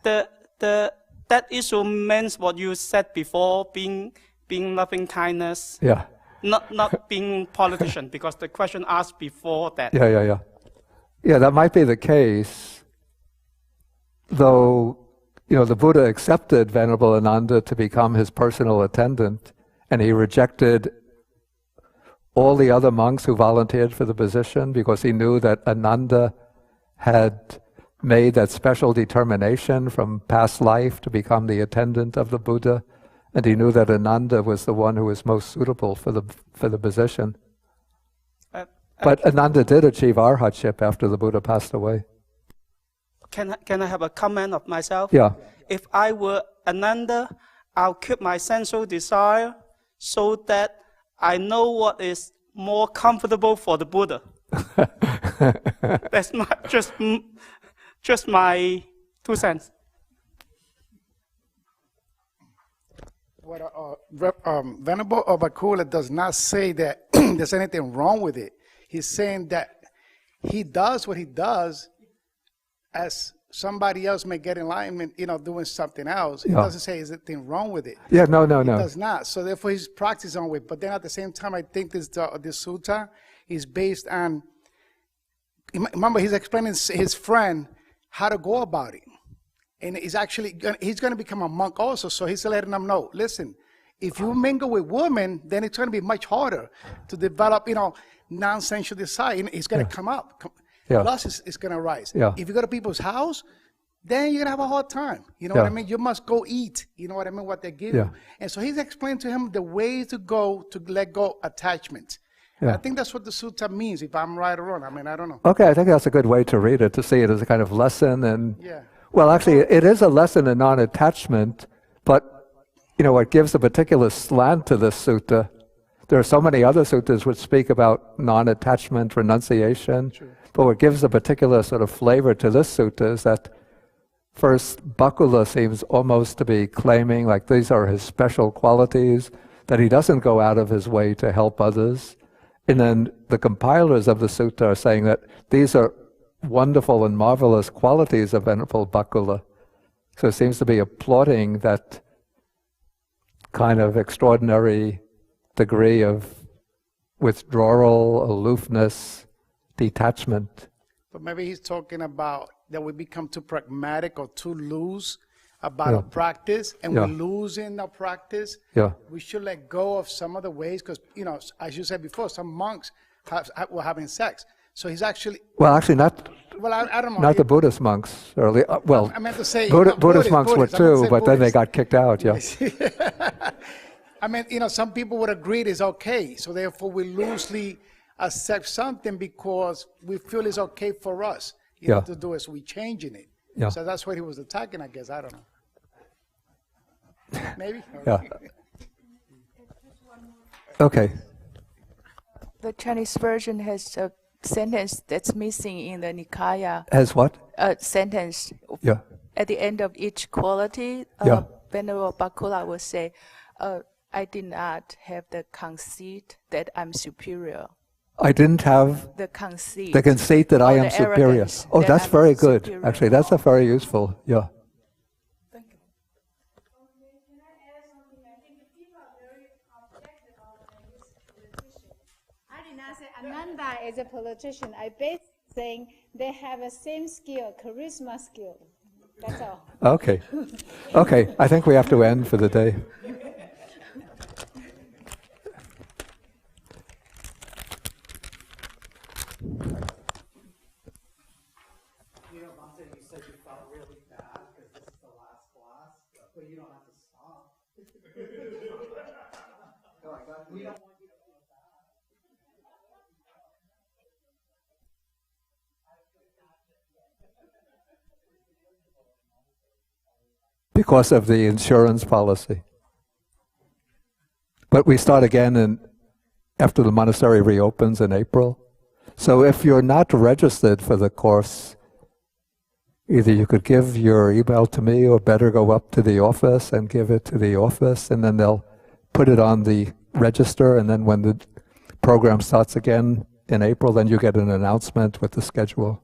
That issue means what you said before, being loving kindness. Yeah. Not being politician, because the question asked before that. Yeah, that might be the case. Though, the Buddha accepted Venerable Ananda to become his personal attendant, and he rejected all the other monks who volunteered for the position because he knew that Ananda had made that special determination from past life to become the attendant of the Buddha, and he knew that Ananda was the one who was most suitable for the position. But Ananda did achieve arhatship after the Buddha passed away. Can I have a comment of myself? Yeah. If I were Ananda, I'll keep my sensual desire so that I know what is more comfortable for the Buddha. That's just my 2 cents. Venerable Bakkula does not say that there's anything wrong with it. He's saying that he does what he does as somebody else may get enlightenment, doing something else. He doesn't say there's anything wrong with it. Yeah, no. He does not. So therefore he's practicing on it. But then at the same time, I think this sutta is based on, remember he's explaining his friend how to go about it. And he's going to become a monk also. So he's letting them know, listen, if you mingle with women, then it's going to be much harder to develop, non-sensual desire. It's going to come up. Lust is going to rise. Yeah. If you go to people's house, then you're going to have a hard time. You know what I mean? You must go eat. You know what I mean? What they give you. And so he's explained to him the way to go to let go attachment. I think that's what the sutta means, if I'm right or wrong. I mean, I don't know. Okay, I think that's a good way to read it, to see it as a kind of lesson. And well, actually, it is a lesson in non-attachment, what gives a particular slant to this sutta. There are so many other suttas which speak about non-attachment, renunciation, but what gives a particular sort of flavor to this sutta is that first, Bakkula seems almost to be claiming like these are his special qualities, that he doesn't go out of his way to help others. And then the compilers of the sutta are saying that these are wonderful and marvelous qualities of Venerable Bakkula. So it seems to be applauding that kind of extraordinary degree of withdrawal, aloofness, detachment. But maybe he's talking about that we become too pragmatic or too loose about our practice, and we lose in our practice. We should let go of some of the ways, because, as you said before, some monks were having sex. So he's actually... Well, actually not... Well, I don't know. Not the Buddhist monks early. Well, I meant to say... Buddhist monks were too, but then they got kicked out, I mean, some people would agree it's okay, so therefore we loosely accept something because we feel it's okay for us to do it, so we're changing it. So that's what he was attacking, I guess. I don't know. Maybe? Okay. The Chinese version has a sentence that's missing in the Nikāya. Has what? A sentence. At the end of each quality, Venerable Bakkula will say, I did not have the conceit that I'm superior. I didn't have the conceit that I am superior. Oh, that's very good. Superior. Actually, that's a very useful. Thank you. Can I add something? I think people are very objective about this politician. I did not say Ananda is a politician. I basically saying they have the same skill, charisma skill. That's all. Okay. Okay. I think we have to end for the day. Bhante, you said you felt really bad because this is the last class, but you don't have to stop. We don't want you to feel bad. Because of the insurance policy. But we start again after the monastery reopens in April. So if you're not registered for the course, either you could give your email to me or better go up to the office and give it to the office, and then they'll put it on the register, and then when the program starts again in April, then you get an announcement with the schedule.